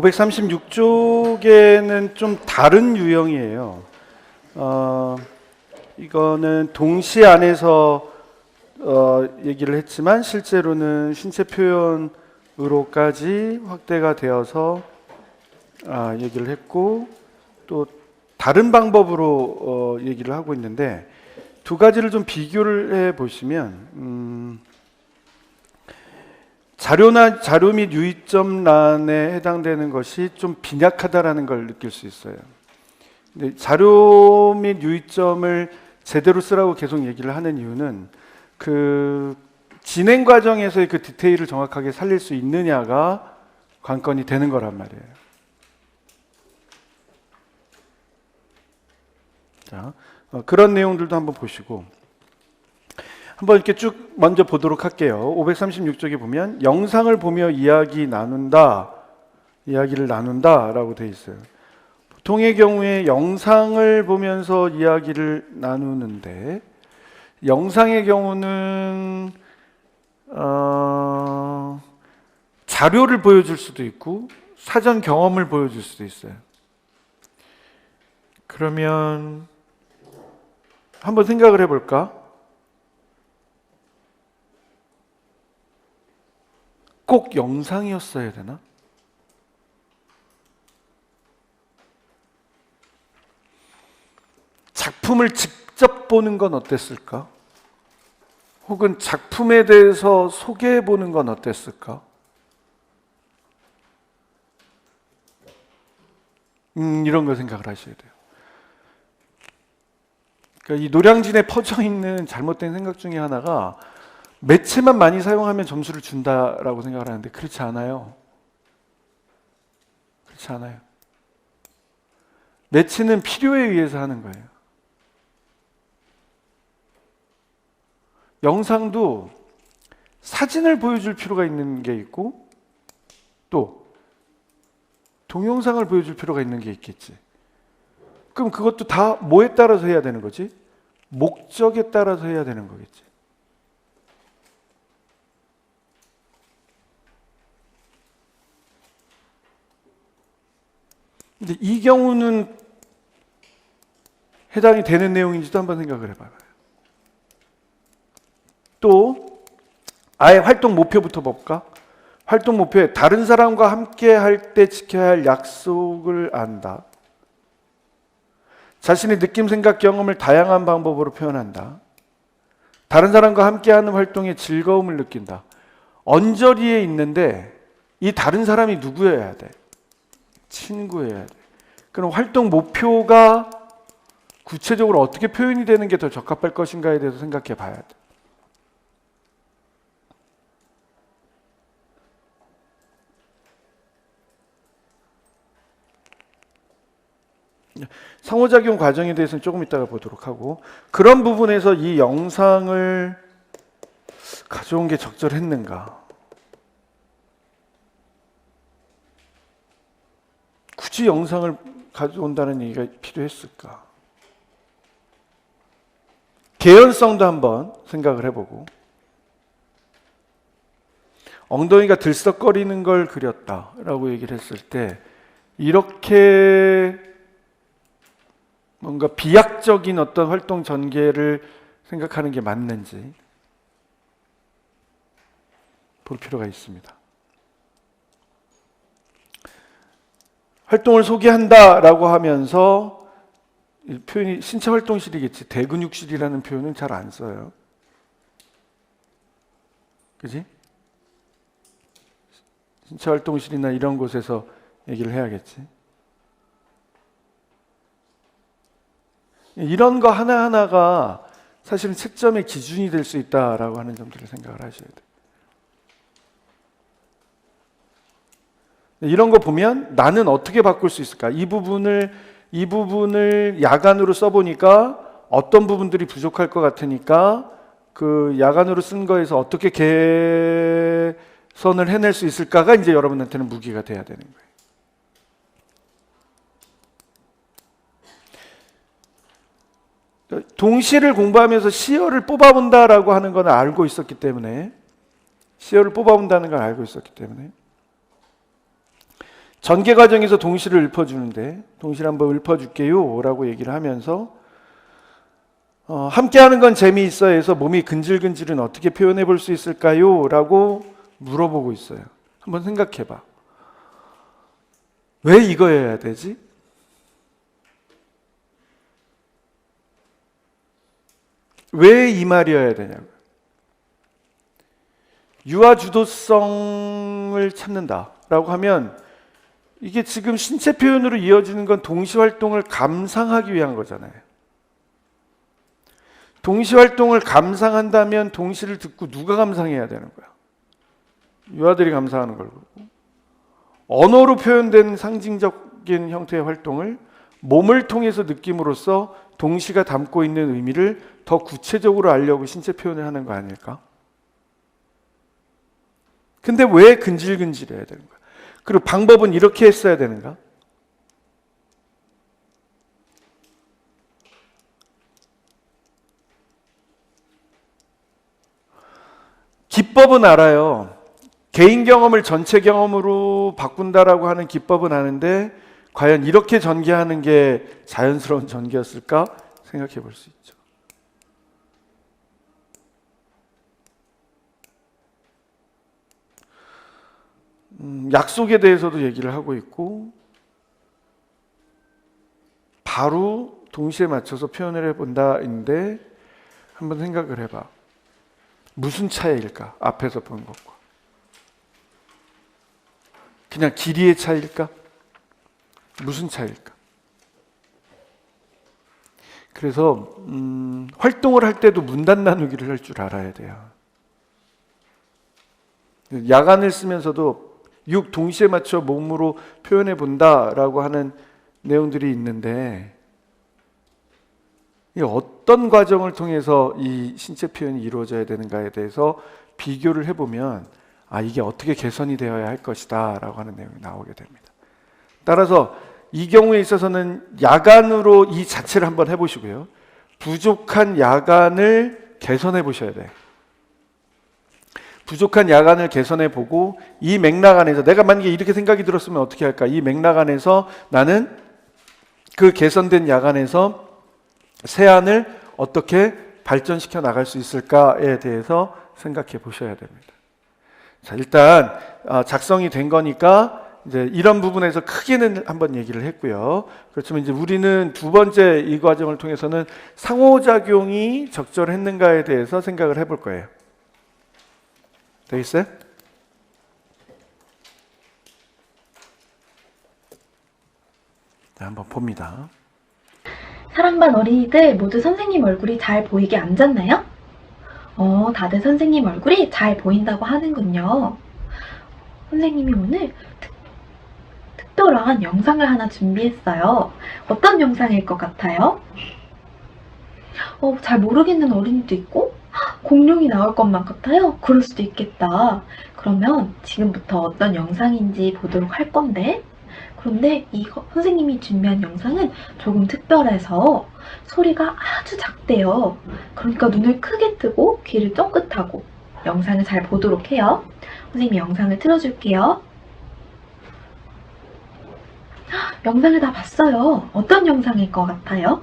536쪽에는 좀 다른 유형이에요. 이거는 동시 안에서 얘기를 했지만 실제로는 신체 표현으로까지 확대가 되어서 얘기를 했고, 또 다른 방법으로 얘기를 하고 있는데, 두 가지를 좀 비교를 해 보시면 자료 및 유의점란에 해당되는 것이 좀 빈약하다라는 걸 느낄 수 있어요. 근데 자료 및 유의점을 제대로 쓰라고 계속 얘기를 하는 이유는 그 진행 과정에서의 그 디테일을 정확하게 살릴 수 있느냐가 관건이 되는 거란 말이에요. 자, 그런 내용들도 한번 보시고, 한번 이렇게 쭉 먼저 보도록 할게요. 536쪽에 보면 영상을 보며 이야기를 나눈다라고 되어 있어요. 보통의 경우에 영상을 보면서 이야기를 나누는데, 영상의 경우는 자료를 보여줄 수도 있고 사전 경험을 보여줄 수도 있어요. 그러면 한번 생각을 해볼까? 꼭 영상이었어야 되나? 작품을 직접 보는 건 어땠을까? 혹은 작품에 대해서 소개해 보는 건 어땠을까? 이런 거 생각을 하셔야 돼요. 그러니까 이 노량진에 퍼져 있는 잘못된 생각 중에 하나가 매체만 많이 사용하면 점수를 준다라고 생각을 하는데 그렇지 않아요. 그렇지 않아요. 매체는 필요에 의해서 하는 거예요. 영상도 사진을 보여줄 필요가 있는 게 있고 또 동영상을 보여줄 필요가 있는 게 있겠지. 그럼 그것도 다 뭐에 따라서 해야 되는 거지? 목적에 따라서 해야 되는 거겠지. 근데 이 경우는 해당이 되는 내용인지도 한번 생각을 해봐요. 또 아예 활동 목표부터 볼까? 활동 목표에 다른 사람과 함께 할 때 지켜야 할 약속을 안다. 자신의 느낌, 생각, 경험을 다양한 방법으로 표현한다. 다른 사람과 함께하는 활동에 즐거움을 느낀다. 언저리에 있는데 이 다른 사람이 누구여야 돼? 친구여야 돼. 그럼 활동 목표가 구체적으로 어떻게 표현이 되는 게 더 적합할 것인가에 대해서 생각해 봐야 돼. 상호작용 과정에 대해서는 조금 이따가 보도록 하고, 그런 부분에서 이 영상을 가져온 게 적절했는가? 굳이 영상을 가져온다는 얘기가 필요했을까? 개연성도 한번 생각을 해보고, 엉덩이가 들썩거리는 걸 그렸다라고 얘기를 했을 때 이렇게 뭔가 비약적인 어떤 활동 전개를 생각하는 게 맞는지 볼 필요가 있습니다. 활동을 소개한다라고 하면서 표현이 신체 활동실이겠지, 대근육실이라는 표현은 잘 안 써요. 그지? 신체 활동실이나 이런 곳에서 얘기를 해야겠지. 이런 거 하나하나가 사실은 채점의 기준이 될 수 있다라고 하는 점들을 생각을 하셔야 돼요. 이런 거 보면 나는 어떻게 바꿀 수 있을까? 이 부분을 야간으로 써보니까 어떤 부분들이 부족할 것 같으니까 그 야간으로 쓴 거에서 어떻게 개선을 해낼 수 있을까가 이제 여러분한테는 무기가 돼야 되는 거예요. 동시를 공부하면서 시어를 뽑아본다라고 하는 건 알고 있었기 때문에, 시어를 뽑아본다는 걸 알고 있었기 때문에 전개 과정에서 동시를 읊어주는데 동시를 한번 읊어줄게요 라고 얘기를 하면서 함께하는 건 재미있어 해서 몸이 근질근질은 어떻게 표현해 볼 수 있을까요? 라고 물어보고 있어요. 한번 생각해 봐. 왜 이거여야 되지? 왜 이 말이어야 되냐고요. 유아주도성을 찾는다라고 하면 이게 지금 신체 표현으로 이어지는 건 동시활동을 감상하기 위한 거잖아요. 동시활동을 감상한다면 동시를 듣고 누가 감상해야 되는 거야? 유아들이 감상하는 걸 보고. 언어로 표현된 상징적인 형태의 활동을 몸을 통해서 느낌으로써 동시가 담고 있는 의미를 더 구체적으로 알려고 신체 표현을 하는 거 아닐까? 근데 왜 근질근질해야 되는 거야? 그리고 방법은 이렇게 했어야 되는가? 기법은 알아요. 개인 경험을 전체 경험으로 바꾼다라고 하는 기법은 아는데 과연 이렇게 전개하는 게 자연스러운 전개였을까? 생각해 볼 수 있죠. 약속에 대해서도 얘기를 하고 있고 바로 동시에 맞춰서 표현을 해본다인데 한번 생각을 해봐. 무슨 차이일까? 앞에서 본 것과. 그냥 길이의 차이일까? 무슨 차이일까? 그래서 활동을 할 때도 문단 나누기를 할 줄 알아야 돼요. 야간을 쓰면서도 6 동시에 맞춰 몸으로 표현해 본다라고 하는 내용들이 있는데 어떤 과정을 통해서 이 신체 표현이 이루어져야 되는가에 대해서 비교를 해보면 이게 어떻게 개선이 되어야 할 것이다 라고 하는 내용이 나오게 됩니다. 따라서 이 경우에 있어서는 야간으로 이 자체를 한번 해보시고요. 부족한 야간을 개선해 보셔야 돼요. 부족한 야간을 개선해 보고 이 맥락 안에서 내가 만약에 이렇게 생각이 들었으면 어떻게 할까? 이 맥락 안에서 나는 그 개선된 야간에서 세안을 어떻게 발전시켜 나갈 수 있을까에 대해서 생각해 보셔야 됩니다. 자, 일단 작성이 된 거니까 이제 이런 부분에서 크게는 한번 얘기를 했고요. 그렇지만 이제 우리는 두 번째 이 과정을 통해서는 상호작용이 적절했는가에 대해서 생각을 해볼 거예요. 되겠어요? 자, 한번 봅니다. 사랑반 어린이들 모두 선생님 얼굴이 잘 보이게 앉았나요? 다들 선생님 얼굴이 잘 보인다고 하는군요. 선생님이 오늘 특별한 영상을 하나 준비했어요. 어떤 영상일 것 같아요? 잘 모르겠는 어린이도 있고 공룡이 나올 것만 같아요. 그럴 수도 있겠다. 그러면 지금부터 어떤 영상인지 보도록 할 건데 그런데 이 선생님이 준비한 영상은 조금 특별해서 소리가 아주 작대요. 그러니까 눈을 크게 뜨고 귀를 쫑긋하고 영상을 잘 보도록 해요. 선생님이 영상을 틀어줄게요. 영상을 다 봤어요. 어떤 영상일 것 같아요?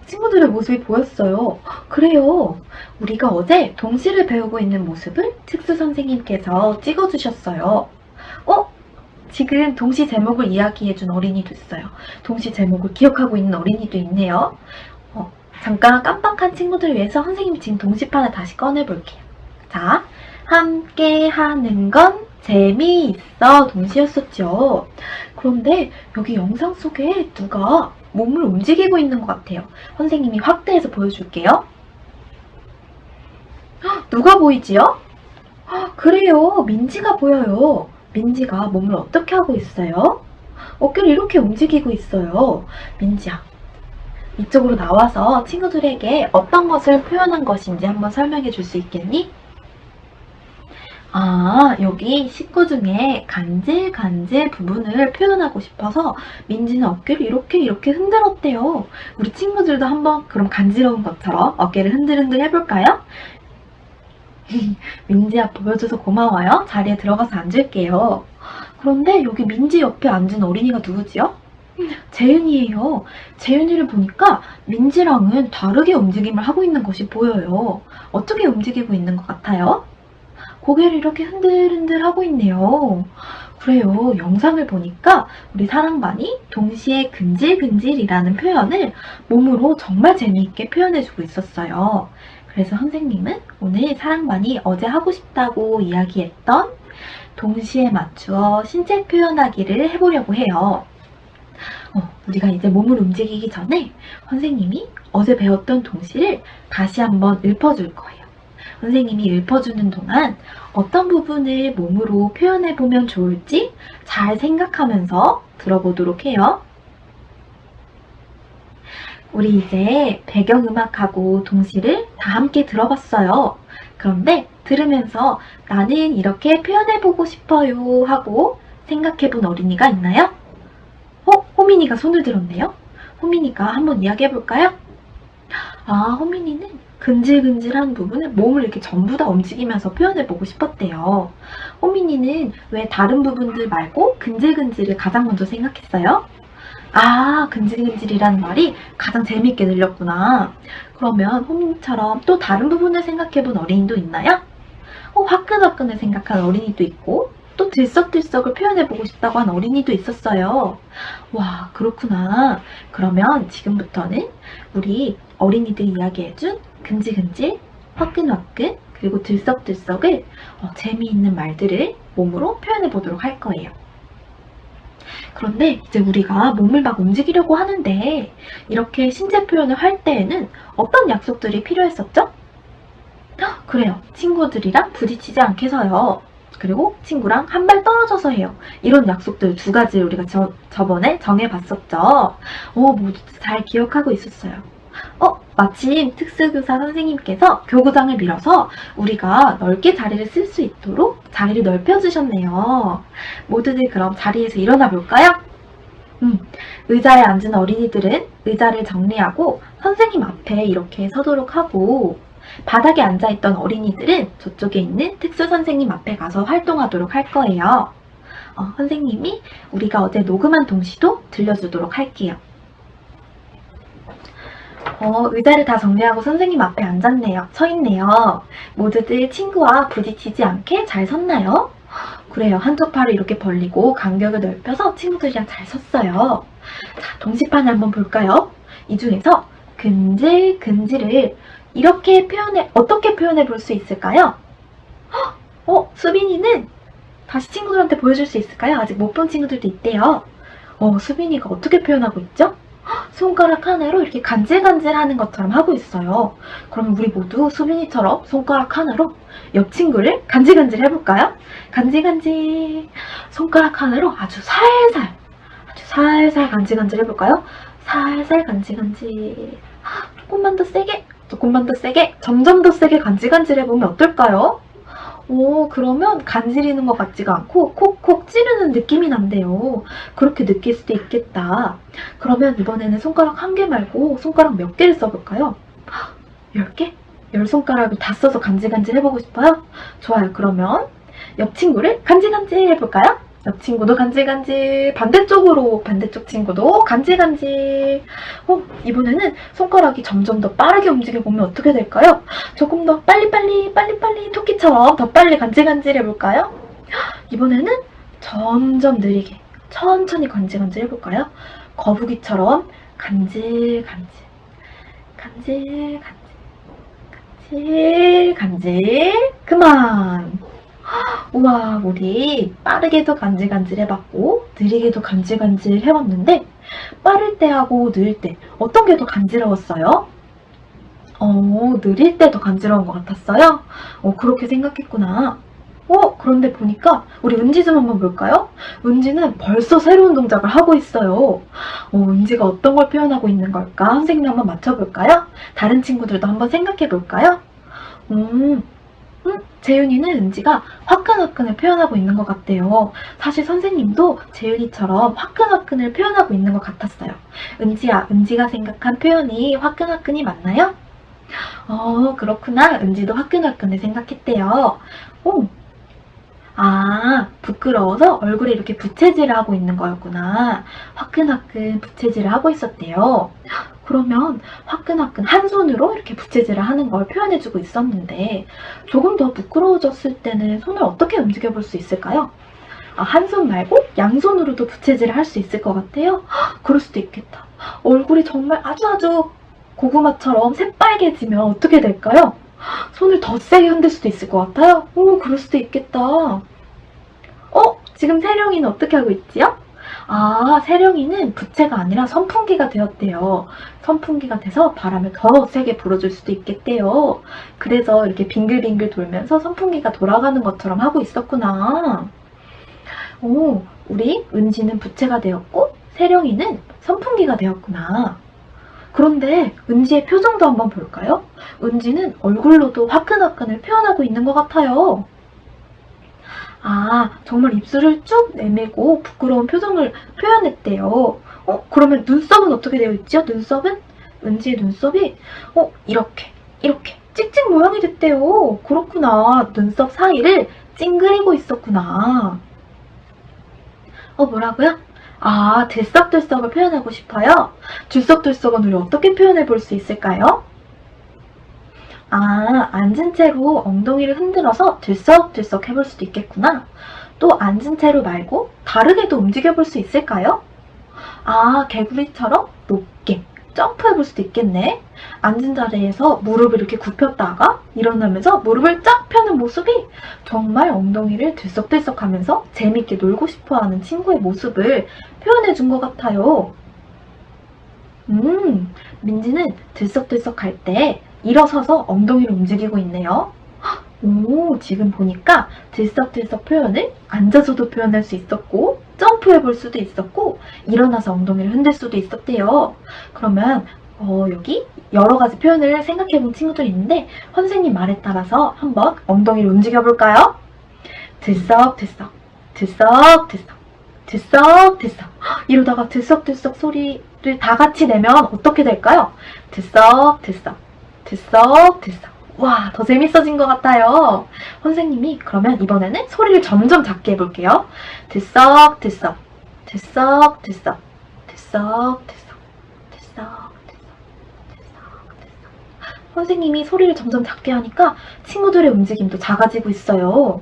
친구들의 모습이 보였어요. 그래요. 우리가 어제 동시를 배우고 있는 모습을 특수 선생님께서 찍어주셨어요. 지금 동시 제목을 이야기해준 어린이도 있어요. 동시 제목을 기억하고 있는 어린이도 있네요. 잠깐 깜빡한 친구들을 위해서 선생님이 지금 동시판을 다시 꺼내볼게요. 자, 함께 하는 건 재미있어 동시였었죠. 그런데 여기 영상 속에 누가 몸을 움직이고 있는 것 같아요. 선생님이 확대해서 보여줄게요. 누가 보이지요? 그래요. 민지가 보여요. 민지가 몸을 어떻게 하고 있어요? 어깨를 이렇게 움직이고 있어요. 민지야, 이쪽으로 나와서 친구들에게 어떤 것을 표현한 것인지 한번 설명해 줄 수 있겠니? 여기 식구 중에 간질간질 부분을 표현하고 싶어서 민지는 어깨를 이렇게 흔들었대요. 우리 친구들도 한번 그럼 간지러운 것처럼 어깨를 흔들흔들 해볼까요? 민지야, 보여줘서 고마워요. 자리에 들어가서 앉을게요. 그런데 여기 민지 옆에 앉은 어린이가 누구지요? 재윤이에요. 재윤이를 보니까 민지랑은 다르게 움직임을 하고 있는 것이 보여요. 어떻게 움직이고 있는 것 같아요? 고개를 이렇게 흔들흔들 하고 있네요. 그래요. 영상을 보니까 우리 사랑반이 동시에 근질근질이라는 표현을 몸으로 정말 재미있게 표현해주고 있었어요. 그래서 선생님은 오늘 사랑반이 어제 하고 싶다고 이야기했던 동시에 맞추어 신체 표현하기를 해보려고 해요. 우리가 이제 몸을 움직이기 전에 선생님이 어제 배웠던 동시를 다시 한번 읊어줄 거예요. 선생님이 읊어주는 동안 어떤 부분을 몸으로 표현해보면 좋을지 잘 생각하면서 들어보도록 해요. 우리 이제 배경음악하고 동시를 다 함께 들어봤어요. 그런데 들으면서 나는 이렇게 표현해보고 싶어요 하고 생각해본 어린이가 있나요? 호민이가 손을 들었네요. 호민이가 한번 이야기해볼까요? 호민이는 근질근질한 부분을 몸을 이렇게 전부 다 움직이면서 표현해보고 싶었대요. 호민이는 왜 다른 부분들 말고 근질근질을 가장 먼저 생각했어요? 근질근질이라는 말이 가장 재미있게 들렸구나. 그러면 호민이처럼 또 다른 부분을 생각해본 어린이도 있나요? 화끈화끈을 생각한 어린이도 있고 또 들썩들썩을 표현해보고 싶다고 한 어린이도 있었어요. 와, 그렇구나. 그러면 지금부터는 우리 어린이들이 이야기해준 근질근질, 화끈화끈, 그리고 들썩들썩을 재미있는 말들을 몸으로 표현해보도록 할 거예요. 그런데 이제 우리가 몸을 막 움직이려고 하는데 이렇게 신체 표현을 할 때에는 어떤 약속들이 필요했었죠? 그래요. 친구들이랑 부딪히지 않게 해서요. 그리고 친구랑 한 발 떨어져서 해요. 이런 약속들 두 가지를 우리가 저번에 정해봤었죠. 모두 잘 기억하고 있었어요. 마침 특수교사 선생님께서 교구장을 빌어서 우리가 넓게 자리를 쓸 수 있도록 자리를 넓혀주셨네요. 모두들 그럼 자리에서 일어나 볼까요? 의자에 앉은 어린이들은 의자를 정리하고 선생님 앞에 이렇게 서도록 하고 바닥에 앉아있던 어린이들은 저쪽에 있는 특수선생님 앞에 가서 활동하도록 할 거예요. 선생님이 우리가 어제 녹음한 동시도 들려주도록 할게요. 의자를 다 정리하고 선생님 앞에 서 있네요. 모두들 친구와 부딪히지 않게 잘 섰나요? 그래요. 한쪽 팔을 이렇게 벌리고 간격을 넓혀서 친구들이랑 잘 섰어요. 자, 동시판을 한번 볼까요? 이 중에서 근질근질을 이렇게 어떻게 표현해 볼 수 있을까요? 수빈이는 다시 친구들한테 보여줄 수 있을까요? 아직 못 본 친구들도 있대요. 수빈이가 어떻게 표현하고 있죠? 손가락 하나로 이렇게 간질간질 하는 것처럼 하고 있어요. 그럼 우리 모두 수빈이처럼 손가락 하나로 옆 친구를 간질간질 해볼까요? 간질간질. 손가락 하나로 아주 살살 간질간질 해볼까요? 살살 간질간질. 조금만 더 세게, 점점 더 세게 간질간질 해보면 어떨까요? 그러면 간지리는 것 같지가 않고 콕콕 찌르는 느낌이 난대요. 그렇게 느낄 수도 있겠다. 그러면 이번에는 손가락 한 개 말고 손가락 몇 개를 써볼까요? 10개? 10손가락을 다 써서 간질간질 해보고 싶어요? 좋아요. 그러면 옆 친구를 간질간질 해볼까요? 옆 친구도 간질간질, 반대쪽 친구도 간질간질. 이번에는 손가락이 점점 더 빠르게 움직여보면 어떻게 될까요? 조금 더 빨리빨리 토끼처럼 더 빨리 간질간질 해볼까요? 이번에는 점점 느리게 천천히 간질간질 해볼까요? 거북이처럼 간질 그만. 우와, 우리 빠르게도 간질간질 해봤고 느리게도 간질간질 해봤는데 빠를 때하고 느릴 때 어떤 게 더 간지러웠어요? 느릴 때 더 간지러운 것 같았어요? 그렇게 생각했구나. 그런데 보니까 우리 은지 좀 한번 볼까요? 은지는 벌써 새로운 동작을 하고 있어요. 은지가 어떤 걸 표현하고 있는 걸까? 선생님 한번 맞춰볼까요? 다른 친구들도 한번 생각해 볼까요? 재윤이는 은지가 화끈화끈을 표현하고 있는 것 같대요. 사실 선생님도 재윤이처럼 화끈화끈을 표현하고 있는 것 같았어요. 은지야, 은지가 생각한 표현이 화끈화끈이 맞나요? 그렇구나. 은지도 화끈화끈을 생각했대요. 아, 부끄러워서 얼굴에 이렇게 부채질을 하고 있는 거였구나. 화끈화끈 부채질을 하고 있었대요. 그러면 화끈화끈 한 손으로 이렇게 부채질을 하는 걸 표현해주고 있었는데 조금 더 부끄러워졌을 때는 손을 어떻게 움직여 볼 수 있을까요? 아, 한 손 말고 양손으로도 부채질을 할 수 있을 것 같아요. 헉, 그럴 수도 있겠다. 얼굴이 정말 아주 고구마처럼 새빨개지면 어떻게 될까요? 손을 더 세게 흔들 수도 있을 것 같아요. 오, 그럴 수도 있겠다. 지금 세령이는 어떻게 하고 있지요? 아, 세령이는 부채가 아니라 선풍기가 되었대요. 선풍기가 돼서 바람을 더 세게 불어줄 수도 있겠대요. 그래서 이렇게 빙글빙글 돌면서 선풍기가 돌아가는 것처럼 하고 있었구나. 오, 우리 은지는 부채가 되었고 세령이는 선풍기가 되었구나. 그런데 은지의 표정도 한번 볼까요? 은지는 얼굴로도 화끈화끈을 표현하고 있는 것 같아요. 아, 정말 입술을 쭉 내밀고 부끄러운 표정을 표현했대요. 그러면 눈썹은 어떻게 되어 있죠? 눈썹은? 은지의 눈썹이 이렇게 찍찍 모양이 됐대요. 그렇구나. 눈썹 사이를 찡그리고 있었구나. 뭐라고요? 아, 들썩들썩을 표현하고 싶어요? 들썩들썩은 우리 어떻게 표현해 볼 수 있을까요? 아, 앉은 채로 엉덩이를 흔들어서 들썩들썩 해볼 수도 있겠구나. 또 앉은 채로 말고 다르게도 움직여 볼 수 있을까요? 아, 개구리처럼 높게 점프해 볼 수도 있겠네. 앉은 자리에서 무릎을 이렇게 굽혔다가 일어나면서 무릎을 쫙 펴는 모습이 정말 엉덩이를 들썩들썩 하면서 재밌게 놀고 싶어 하는 친구의 모습을 표현해 준 것 같아요. 민지는 들썩들썩 할 때 일어서서 엉덩이를 움직이고 있네요. 오, 지금 보니까 들썩들썩 표현을 앉아서도 표현할 수 있었고 점프해 볼 수도 있었고 일어나서 엉덩이를 흔들 수도 있었대요. 그러면 여기 여러 가지 표현을 생각해 본 친구들이 있는데 선생님 말에 따라서 한번 엉덩이를 움직여 볼까요? 들썩들썩, 들썩들썩, 들썩들썩. 이러다가 들썩들썩 소리를 다 같이 내면 어떻게 될까요? 들썩들썩, 들썩들썩. 와, 더 재밌어진 것 같아요. 선생님이 그러면 이번에는 소리를 점점 작게 해볼게요. 들썩들썩, 들썩들썩, 들썩들썩, 들썩들썩, 들썩들썩. 선생님이 소리를 점점 작게 하니까 친구들의 움직임도 작아지고 있어요.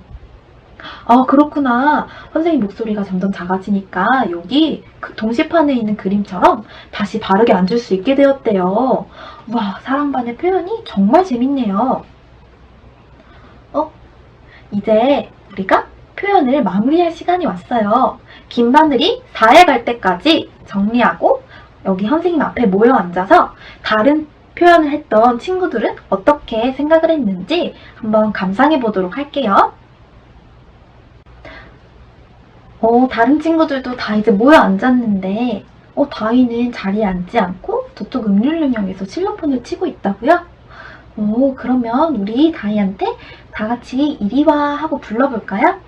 아, 그렇구나. 선생님 목소리가 점점 작아지니까 여기 그 동시판에 있는 그림처럼 다시 바르게 앉을 수 있게 되었대요. 와, 사랑반의 표현이 정말 재밌네요. 이제 우리가 표현을 마무리할 시간이 왔어요. 긴 바늘이 4에 갈 때까지 정리하고 여기 선생님 앞에 모여 앉아서 다른 표현을 했던 친구들은 어떻게 생각을 했는지 한번 감상해 보도록 할게요. 다른 친구들도 다 이제 모여 앉았는데 다희는 자리에 앉지 않고 저쪽 음률윤형에서 실로폰을 치고 있다고요? 그러면 우리 다희한테 다 같이 이리 와 하고 불러볼까요?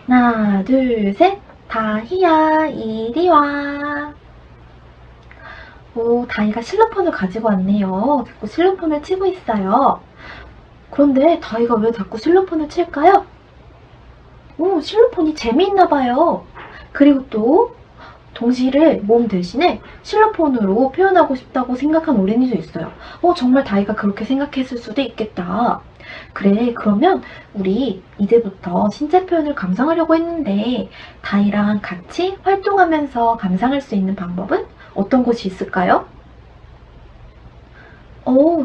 하나, 둘, 셋. 다희야, 이리 와. 다희가 실로폰을 가지고 왔네요. 자꾸 실로폰을 치고 있어요. 그런데 다희가 왜 자꾸 실로폰을 칠까요? 실로폰이 재미있나 봐요. 그리고 또 동시를 몸 대신에 실로폰으로 표현하고 싶다고 생각한 어린이도 있어요. 정말 다희가 그렇게 생각했을 수도 있겠다. 그래, 그러면 우리 이제부터 신체 표현을 감상하려고 했는데 다희랑 같이 활동하면서 감상할 수 있는 방법은 어떤 곳이 있을까요?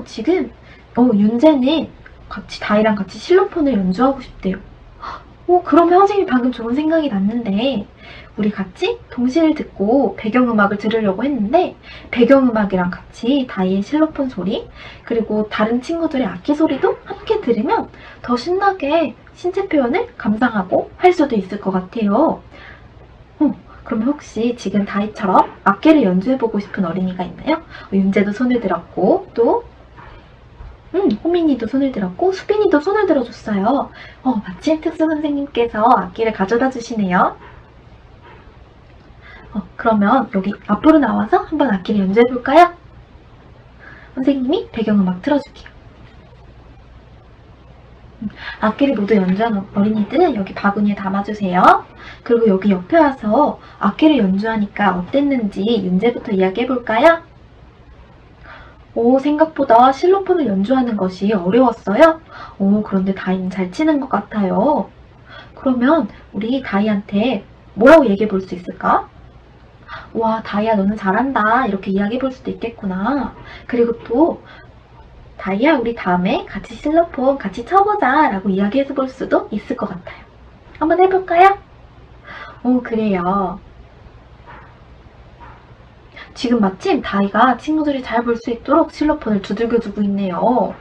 지금 윤재는 다희랑 같이 실로폰을 연주하고 싶대요. 그러면 선생님이 방금 좋은 생각이 났는데 우리 같이 동시를 듣고 배경음악을 들으려고 했는데 배경음악이랑 같이 다이의 실로폰 소리 그리고 다른 친구들의 악기 소리도 함께 들으면 더 신나게 신체 표현을 감상하고 할 수도 있을 것 같아요. 그럼 혹시 지금 다이처럼 악기를 연주해보고 싶은 어린이가 있나요? 윤재도 손을 들었고 또 호민이도 손을 들었고 수빈이도 손을 들어줬어요. 마침 특수 선생님께서 악기를 가져다 주시네요. 그러면 여기 앞으로 나와서 한번 악기를 연주해볼까요? 선생님이 배경음악 틀어줄게요. 악기를 모두 연주한 어린이들은 여기 바구니에 담아주세요. 그리고 여기 옆에 와서 악기를 연주하니까 어땠는지 윤재부터 이야기해볼까요? 오, 생각보다 실로폰을 연주하는 것이 어려웠어요? 오, 그런데 다이는 잘 치는 것 같아요. 그러면 우리 다이한테 뭐라고 얘기해 볼 수 있을까? 와, 다이야, 너는 잘한다. 이렇게 이야기해 볼 수도 있겠구나. 그리고 또, 다이야, 우리 다음에 같이 실로폰 같이 쳐보자. 라고 이야기해 볼 수도 있을 것 같아요. 한번 해볼까요? 오, 그래요. 지금 마침 다이가 친구들이 잘 볼 수 있도록 실로폰을 두들겨주고 있네요.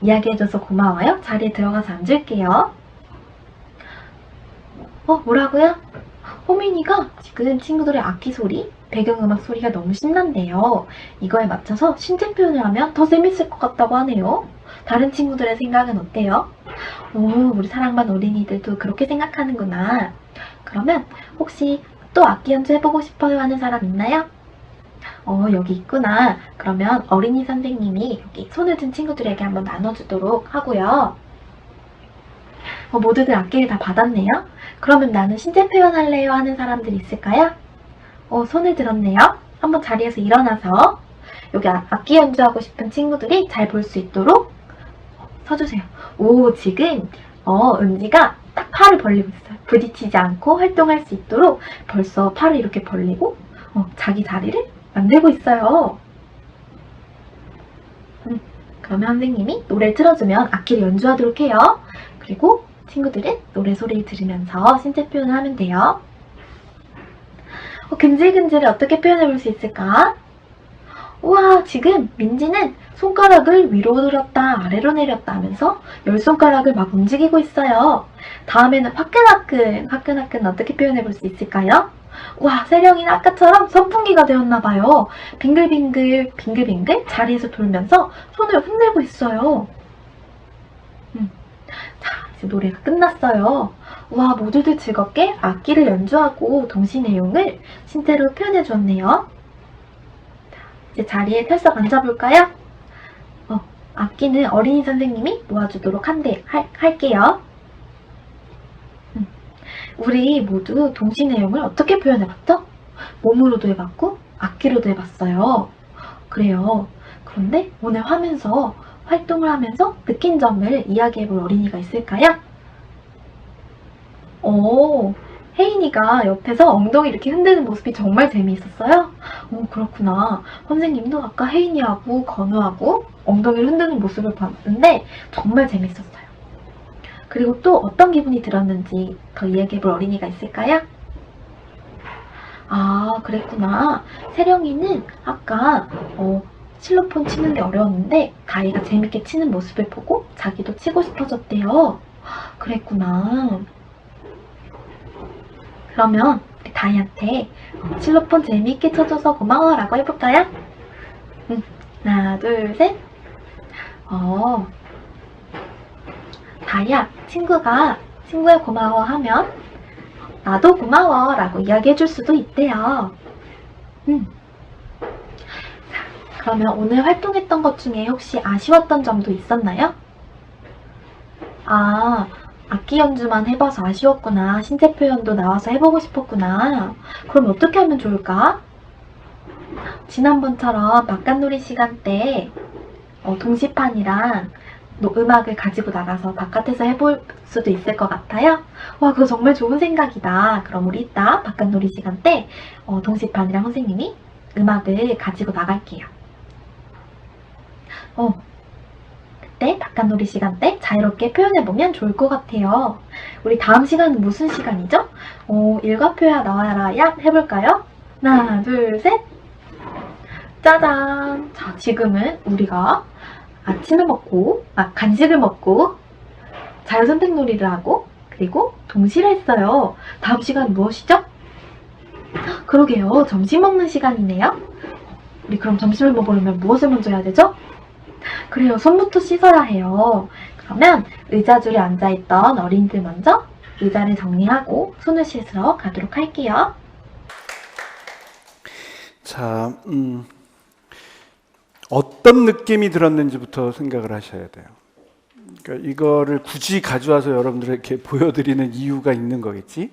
이야기해줘서 고마워요. 자리에 들어가서 앉을게요. 뭐라고요? 호민이가 지금 친구들의 악기 소리, 배경음악 소리가 너무 신난대요. 이거에 맞춰서 신체 표현을 하면 더 재밌을 것 같다고 하네요. 다른 친구들의 생각은 어때요? 오, 우리 사랑반 어린이들도 그렇게 생각하는구나. 그러면 혹시 또 악기 연주 해보고 싶어요 하는 사람 있나요? 여기 있구나. 그러면 어린이 선생님이 여기 손을 든 친구들에게 한번 나눠주도록 하고요. 모두들 악기를 다 받았네요. 그러면 나는 신체 표현할래요 하는 사람들 있을까요? 손을 들었네요. 한번 자리에서 일어나서 여기 악기 연주하고 싶은 친구들이 잘 볼 수 있도록 서주세요. 오, 지금 은지가 딱 팔을 벌리고 있어요. 부딪히지 않고 활동할 수 있도록 벌써 팔을 이렇게 벌리고 자기 자리를 만들고 있어요. 그러면 선생님이 노래를 틀어주면 악기를 연주하도록 해요. 그리고 친구들은 노래 소리를 들으면서 신체 표현을 하면 돼요. 근질근질을 어떻게 표현해 볼 수 있을까? 우와, 지금 민지는 손가락을 위로 들었다 아래로 내렸다 하면서 열 손가락을 막 움직이고 있어요. 다음에는 화끈화끈 어떻게 표현해 볼 수 있을까요? 와, 세령이는 아까처럼 선풍기가 되었나봐요. 빙글빙글 자리에서 돌면서 손을 흔들고 있어요. 자, 이제 노래가 끝났어요. 와, 모두들 즐겁게 악기를 연주하고 동시 내용을 신체로 표현해 주었네요. 이제 자리에 털썩 앉아볼까요? 악기는 어린이 선생님이 모아주도록 할게요. 우리 모두 동시 내용을 어떻게 표현해봤죠? 몸으로도 해봤고 악기로도 해봤어요. 그래요. 그런데 오늘 활동을 하면서 느낀 점을 이야기해볼 어린이가 있을까요? 혜인이가 옆에서 엉덩이 이렇게 흔드는 모습이 정말 재미있었어요. 그렇구나. 선생님도 아까 혜인이하고 건우하고 엉덩이를 흔드는 모습을 봤는데 정말 재밌었어요. 그리고 또 어떤 기분이 들었는지 더 이야기해볼 어린이가 있을까요? 아, 그랬구나. 세령이는 아까 실로폰 치는 게 어려웠는데 다이가 재밌게 치는 모습을 보고 자기도 치고 싶어졌대요. 그랬구나. 그러면 우리 다이한테 실로폰 재미있게 쳐줘서 고마워 라고 해볼까요? 하나, 둘, 셋. 다이야, 친구야 고마워 하면 나도 고마워 라고 이야기해줄 수도 있대요. 자, 그러면 오늘 활동했던 것 중에 혹시 아쉬웠던 점도 있었나요? 악기 연주만 해봐서 아쉬웠구나. 신체 표현도 나와서 해보고 싶었구나. 그럼 어떻게 하면 좋을까? 지난번처럼 바깥놀이 시간 때 동시판이랑 음악을 가지고 나가서 바깥에서 해볼 수도 있을 것 같아요. 와, 그거 정말 좋은 생각이다. 그럼 우리 이따 바깥놀이 시간 때 동시판이랑 선생님이 음악을 가지고 나갈게요. 그때 바깥놀이 시간 때 자유롭게 표현해보면 좋을 것 같아요. 우리 다음 시간은 무슨 시간이죠? 일과표야 나와라 야 해볼까요? 하나, 둘, 셋. 짜잔. 자, 지금은 우리가 아침을 먹고, 간식을 먹고, 자유선택놀이를 하고, 그리고 동시를 했어요. 다음 시간 무엇이죠? 그러게요. 점심 먹는 시간이네요. 우리 그럼 점심을 먹으려면 무엇을 먼저 해야 되죠? 그래요. 손부터 씻어야 해요. 그러면 의자줄에 앉아있던 어린이들 먼저 의자를 정리하고 손을 씻으러 가도록 할게요. 자, 어떤 느낌이 들었는지부터 생각을 하셔야 돼요. 그러니까 이거를 굳이 가져와서 여러분들에게 보여드리는 이유가 있는 거겠지.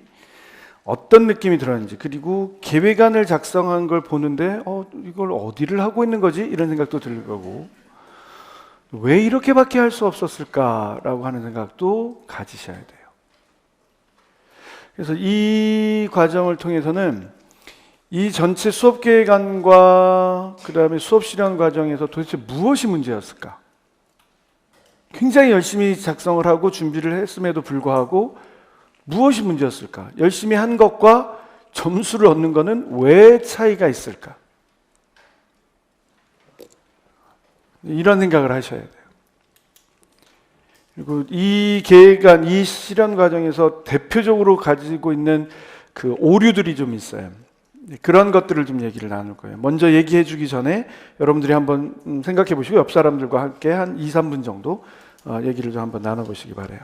어떤 느낌이 들었는지, 그리고 계획안을 작성한 걸 보는데 이걸 어디를 하고 있는 거지? 이런 생각도 들 거고, 왜 이렇게밖에 할 수 없었을까라고 하는 생각도 가지셔야 돼요. 그래서 이 과정을 통해서는 이 전체 수업 계획안과 그 다음에 수업 실현 과정에서 도대체 무엇이 문제였을까? 굉장히 열심히 작성을 하고 준비를 했음에도 불구하고 무엇이 문제였을까? 열심히 한 것과 점수를 얻는 것은 왜 차이가 있을까? 이런 생각을 하셔야 돼요. 그리고 이 계획안, 이 실현 과정에서 대표적으로 가지고 있는 그 오류들이 좀 있어요. 그런 것들을 좀 얘기를 나눌 거예요. 먼저 얘기해 주기 전에 여러분들이 한번 생각해 보시고 옆 사람들과 함께 한 2, 3분 정도 얘기를 좀 한번 나눠보시기 바라요.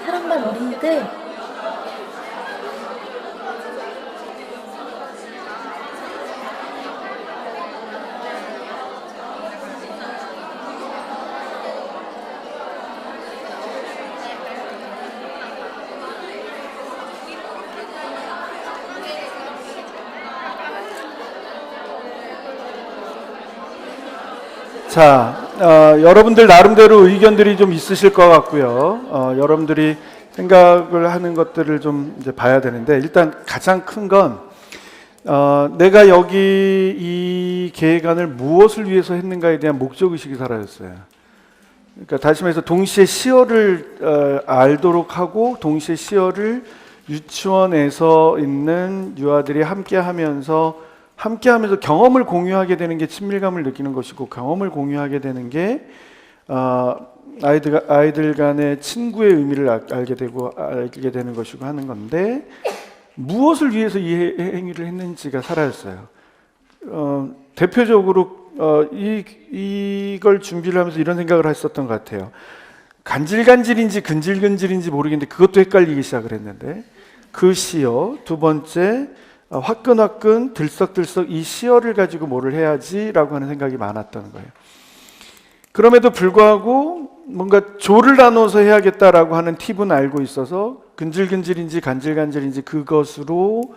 사랑반 어린이들, 자, 여러분들 나름대로 의견들이 좀 있으실 것 같고요. 여러분들이 생각을 하는 것들을 좀 이제 봐야 되는데, 일단 가장 큰 건 내가 여기 이 계획안을 무엇을 위해서 했는가에 대한 목적의식이 사라졌어요. 그러니까 다시 말해서 동시에 시어를 알도록 하고, 동시에 시어를 유치원에서 있는 유아들이 함께하면서 경험을 공유하게 되는 게 친밀감을 느끼는 것이고, 경험을 공유하게 되는 게 아이들 간의 친구의 의미를 알게 되는 것이고 하는 건데, 무엇을 위해서 이 행위를 했는지가 사라졌어요. 대표적으로 이걸 준비를 하면서 이런 생각을 했었던 것 같아요. 간질간질인지 근질근질인지 모르겠는데 그것도 헷갈리기 시작을 했는데, 그 시어, 두 번째 화끈화끈 들썩들썩, 이 시어를 가지고 뭐를 해야지라고 하는 생각이 많았던 거예요. 그럼에도 불구하고 뭔가 조를 나눠서 해야겠다라고 하는 팁은 알고 있어서 근질근질인지 간질간질인지 그것으로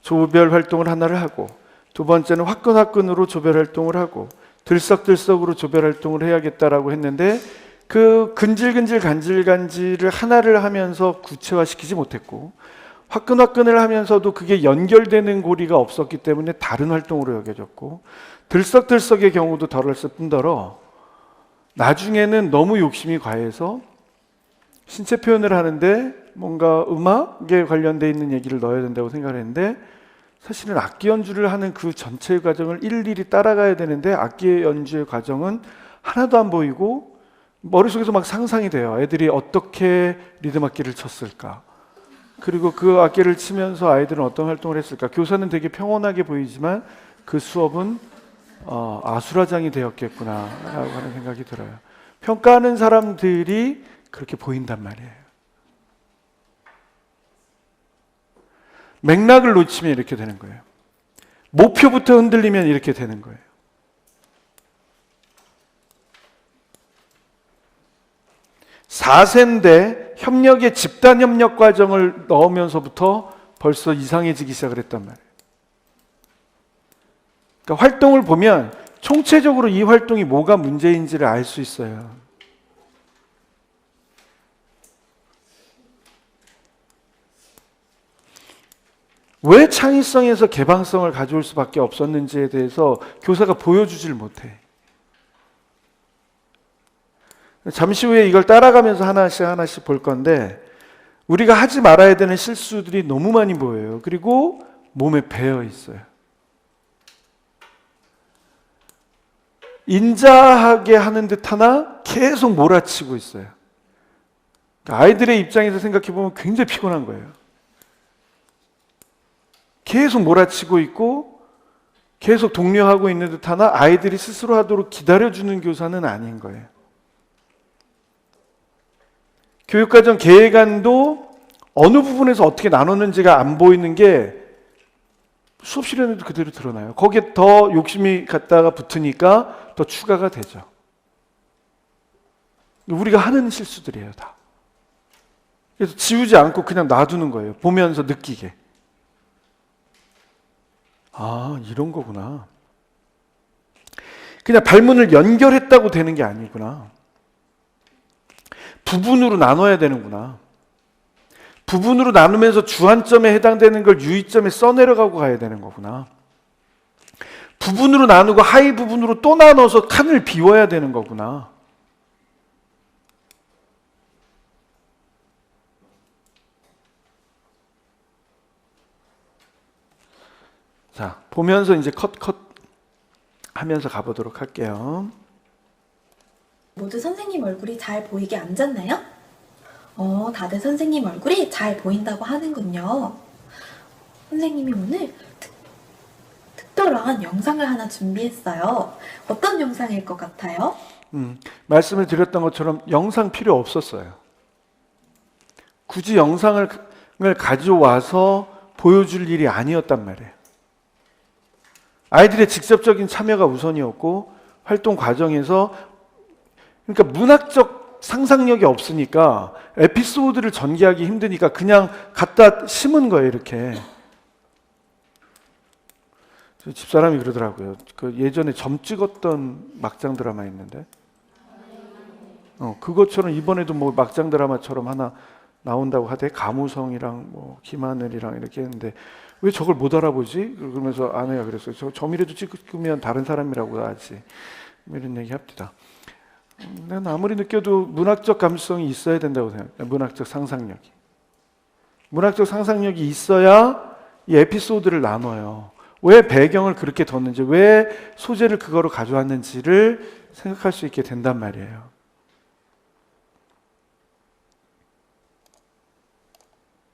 조별 활동을 하나를 하고, 두 번째는 화끈화끈으로 조별 활동을 하고, 들썩들썩으로 조별 활동을 해야겠다라고 했는데, 그 근질근질 간질간질을 하나를 하면서 구체화시키지 못했고, 화끈화끈을 하면서도 그게 연결되는 고리가 없었기 때문에 다른 활동으로 여겨졌고, 들썩들썩의 경우도 덜었을 뿐더러 나중에는 너무 욕심이 과해서 신체 표현을 하는데 뭔가 음악에 관련돼 있는 얘기를 넣어야 된다고 생각을 했는데, 사실은 악기 연주를 하는 그 전체의 과정을 일일이 따라가야 되는데 악기 연주의 과정은 하나도 안 보이고 머릿속에서 막 상상이 돼요. 애들이 어떻게 리듬 악기를 쳤을까, 그리고 그 악기를 치면서 아이들은 어떤 활동을 했을까. 교사는 되게 평온하게 보이지만 그 수업은 아수라장이 되었겠구나 라고 하는 생각이 들어요. 평가하는 사람들이 그렇게 보인단 말이에요. 맥락을 놓치면 이렇게 되는 거예요. 목표부터 흔들리면 이렇게 되는 거예요. (4세인데) 협력의 집단 협력 과정을 넣으면서부터 벌써 이상해지기 시작을 했단 말이에요. 그러니까 활동을 보면 총체적으로 이 활동이 뭐가 문제인지를 알 수 있어요. 왜 창의성에서 개방성을 가져올 수밖에 없었는지에 대해서 교사가 보여주질 못해. 잠시 후에 이걸 따라가면서 하나씩 볼 건데, 우리가 하지 말아야 되는 실수들이 너무 많이 보여요. 그리고 몸에 배어 있어요. 인자하게 하는 듯 하나 계속 몰아치고 있어요. 그러니까 아이들의 입장에서 생각해 보면 굉장히 피곤한 거예요. 계속 몰아치고 있고 계속 독려하고 있는 듯 하나 아이들이 스스로 하도록 기다려주는 교사는 아닌 거예요. 교육과정 계획안도 어느 부분에서 어떻게 나눴는지가 안 보이는 게 수업 시간에도 그대로 드러나요. 거기에 더 욕심이 갖다가 붙으니까 더 추가가 되죠. 우리가 하는 실수들이에요, 다. 그래서 지우지 않고 그냥 놔두는 거예요. 보면서 느끼게. 아, 이런 거구나. 그냥 발문을 연결했다고 되는 게 아니구나. 부분으로 나눠야 되는구나. 부분으로 나누면서 주안점에 해당되는 걸 유의점에 써내려가고 가야 되는 거구나. 부분으로 나누고 하위 부분으로 또 나눠서 칸을 비워야 되는 거구나. 자, 보면서 이제 컷 하면서 가보도록 할게요. 모두 선생님 얼굴이 잘 보이게 앉았나요? 다들 선생님 얼굴이 잘 보인다고 하는군요. 선생님이 오늘 특별한 영상을 하나 준비했어요. 어떤 영상일 것 같아요? 말씀을 드렸던 것처럼 영상 필요 없었어요. 굳이 영상을 가져와서 보여줄 일이 아니었단 말이에요. 아이들의 직접적인 참여가 우선이었고 활동 과정에서 그러니까 문학적 상상력이 없으니까 에피소드를 전개하기 힘드니까 그냥 갖다 심은 거예요, 이렇게. 집사람이 그러더라고요. 그 예전에 점 찍었던 막장 드라마 있는데 그것처럼 이번에도 뭐 막장 드라마처럼 하나 나온다고 하대. 가무성이랑 뭐 김하늘이랑 이렇게 했는데 왜 저걸 못 알아보지? 그러면서 아내가 그랬어요. 점이라도 찍으면 다른 사람이라고 하지. 이런 얘기 합니다. 난 아무리 느껴도 문학적 감수성이 있어야 된다고 생각해요. 문학적 상상력이. 문학적 상상력이 있어야 이 에피소드를 나눠요. 왜 배경을 그렇게 뒀는지, 왜 소재를 그거로 가져왔는지를 생각할 수 있게 된단 말이에요.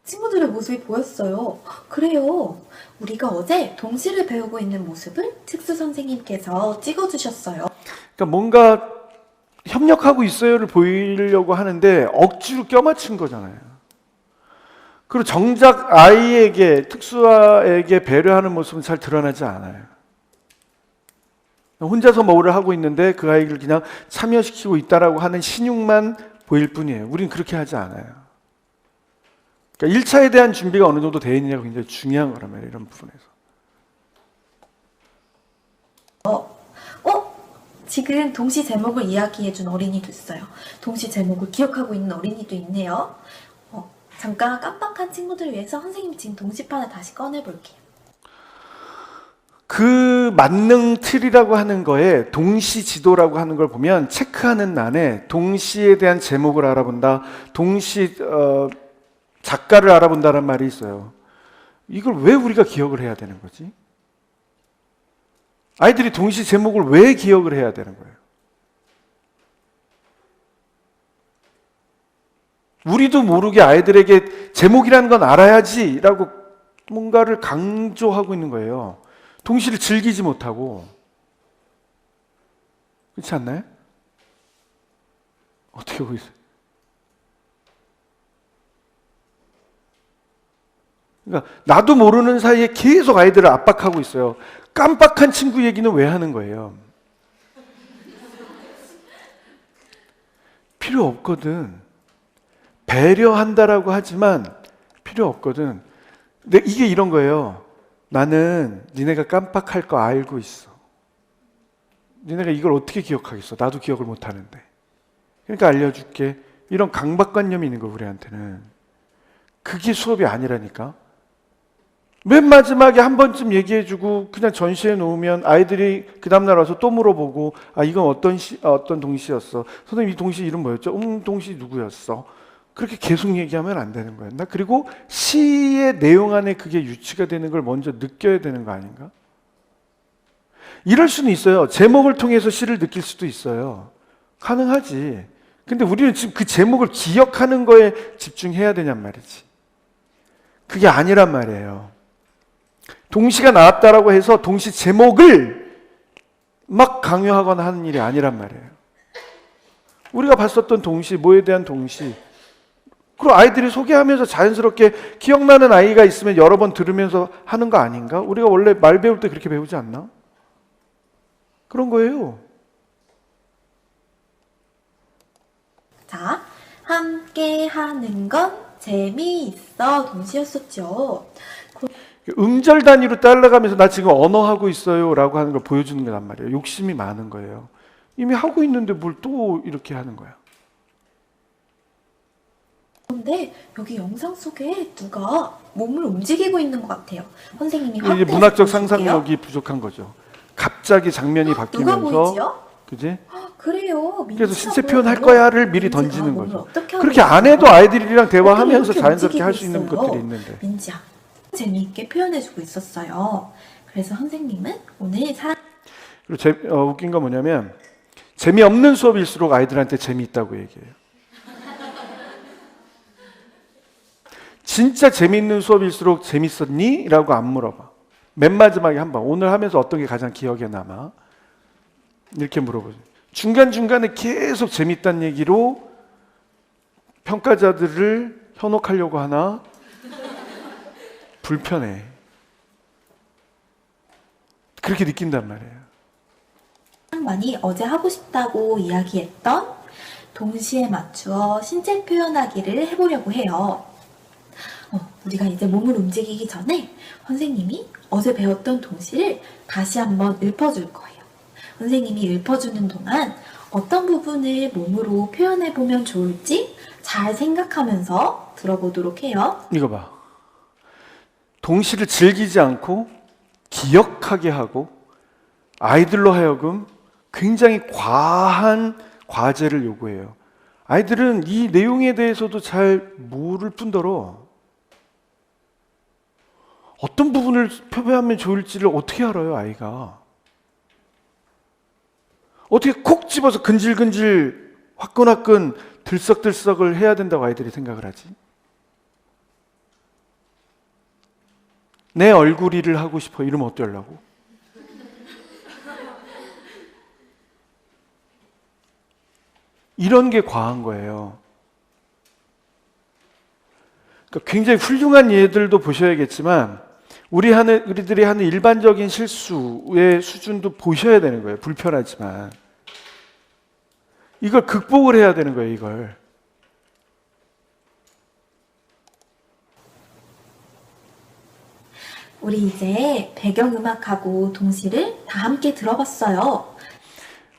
친구들의 모습이 보였어요. 그래요. 우리가 어제 동시를 배우고 있는 모습을 특수 선생님께서 찍어주셨어요. 그러니까 뭔가 협력하고 있어요를 보이려고 하는데 억지로 껴맞춘 거잖아요. 그리고 정작 아이에게, 특수아에게 배려하는 모습은 잘 드러나지 않아요. 혼자서 뭐를 하고 있는데 그 아이를 그냥 참여시키고 있다라고 하는 신용만 보일 뿐이에요. 우린 그렇게 하지 않아요. 그러니까 1차에 대한 준비가 어느 정도 되어 있느냐가 굉장히 중요한 거란 말이에요, 이런 부분에서. 지금 동시 제목을 이야기해준 어린이도 있어요. 동시 제목을 기억하고 있는 어린이도 있네요. 잠깐 깜빡한 친구들을 위해서 선생님이 지금 동시판을 다시 꺼내볼게요. 그 만능 틀이라고 하는 거에 동시 지도라고 하는 걸 보면 체크하는 난에 동시에 대한 제목을 알아본다, 동시 작가를 알아본다는 말이 있어요. 이걸 왜 우리가 기억을 해야 되는 거지? 아이들이 동시 제목을 왜 기억을 해야 되는 거예요? 우리도 모르게 아이들에게 제목이라는 건 알아야지 라고 뭔가를 강조하고 있는 거예요. 동시를 즐기지 못하고. 그렇지 않나요? 어떻게 보이세요? 그러니까 나도 모르는 사이에 계속 아이들을 압박하고 있어요. 깜빡한 친구 얘기는 왜 하는 거예요? 필요 없거든. 배려한다라고 하지만 필요 없거든. 근데 이게 이런 거예요. 나는 니네가 깜빡할 거 알고 있어. 니네가 이걸 어떻게 기억하겠어? 나도 기억을 못 하는데. 그러니까 알려줄게. 이런 강박관념이 있는 거 우리한테는. 그게 수업이 아니라니까. 맨 마지막에 한 번쯤 얘기해주고 그냥 전시해 놓으면 아이들이 그 다음날 와서 또 물어보고 아 이건 어떤 동시였어? 선생님 이 동시 이름 뭐였죠? 동시 누구였어? 그렇게 계속 얘기하면 안 되는 거야. 그리고 시의 내용 안에 그게 유치가 되는 걸 먼저 느껴야 되는 거 아닌가? 이럴 수는 있어요. 제목을 통해서 시를 느낄 수도 있어요. 가능하지. 근데 우리는 지금 그 제목을 기억하는 거에 집중해야 되냔 말이지. 그게 아니란 말이에요. 동시가 나왔다라고 해서 동시 제목을 막 강요하거나 하는 일이 아니란 말이에요. 우리가 봤었던 동시, 뭐에 대한 동시, 그리고 아이들이 소개하면서 자연스럽게 기억나는 아이가 있으면 여러 번 들으면서 하는 거 아닌가? 우리가 원래 말 배울 때 그렇게 배우지 않나? 그런 거예요. 자, 함께 하는 건 재미있어 동시였었죠. 음절 단위로 따라가면서 나 지금 언어하고 있어요 라고 하는 걸 보여주는 거란 말이에요. 욕심이 많은 거예요. 이미 하고 있는데 뭘 또 이렇게 하는 거야. 그런데 여기 영상 속에 누가 몸을 움직이고 있는 것 같아요. 선생님이 이게 확대해서 문학적 보여줄게요. 상상력이 부족한 거죠. 갑자기 장면이 누가 바뀌면서 보이지요? 그지? 그래요. 그래서 신체 표현할 거야를 미리 던지는 거죠. 어떻게 그렇게 하고 안 있어요? 해도 아이들이랑 대화하면서 이렇게 자연스럽게 할 수 움직이고 있는 있어요. 것들이 있는데. 민지야, 재미있게 표현해주고 있었어요. 그래서 선생님은 오늘 그리고 웃긴 건 뭐냐면 재미없는 수업일수록 아이들한테 재미있다고 얘기해요. 진짜 재미있는 수업일수록 재밌었니? 라고 안 물어봐. 맨 마지막에 한 번, 오늘 하면서 어떤 게 가장 기억에 남아? 이렇게 물어보죠. 중간중간에 계속 재밌다는 얘기로 평가자들을 현혹하려고 하나? 불편해. 그렇게 느낀단 말이에요. 많이 어제 하고 싶다고 이야기했던 동시에 맞추어 신체 표현하기를 해보려고 해요. 우리가 이제 몸을 움직이기 전에 선생님이 어제 배웠던 동시를 다시 한번 읊어줄 거예요. 선생님이 읊어주는 동안 어떤 부분을 몸으로 표현해보면 좋을지 잘 생각하면서 들어보도록 해요. 이거 봐. 동시를 즐기지 않고 기억하게 하고 아이들로 하여금 굉장히 과한 과제를 요구해요. 아이들은 이 내용에 대해서도 잘 모를 뿐더러 어떤 부분을 표현하면 좋을지를 어떻게 알아요, 아이가? 어떻게 콕 집어서 근질근질 화끈화끈 들썩들썩을 해야 된다고 아이들이 생각을 하지? 내 얼굴이를 하고 싶어 이러면 어쩌려고? 이런 게 과한 거예요. 그러니까 굉장히 훌륭한 예들도 보셔야겠지만 우리들이 하는 일반적인 실수의 수준도 보셔야 되는 거예요. 불편하지만 이걸 극복을 해야 되는 거예요. 이걸. 우리 이제 배경음악하고 동시를 다 함께 들어봤어요.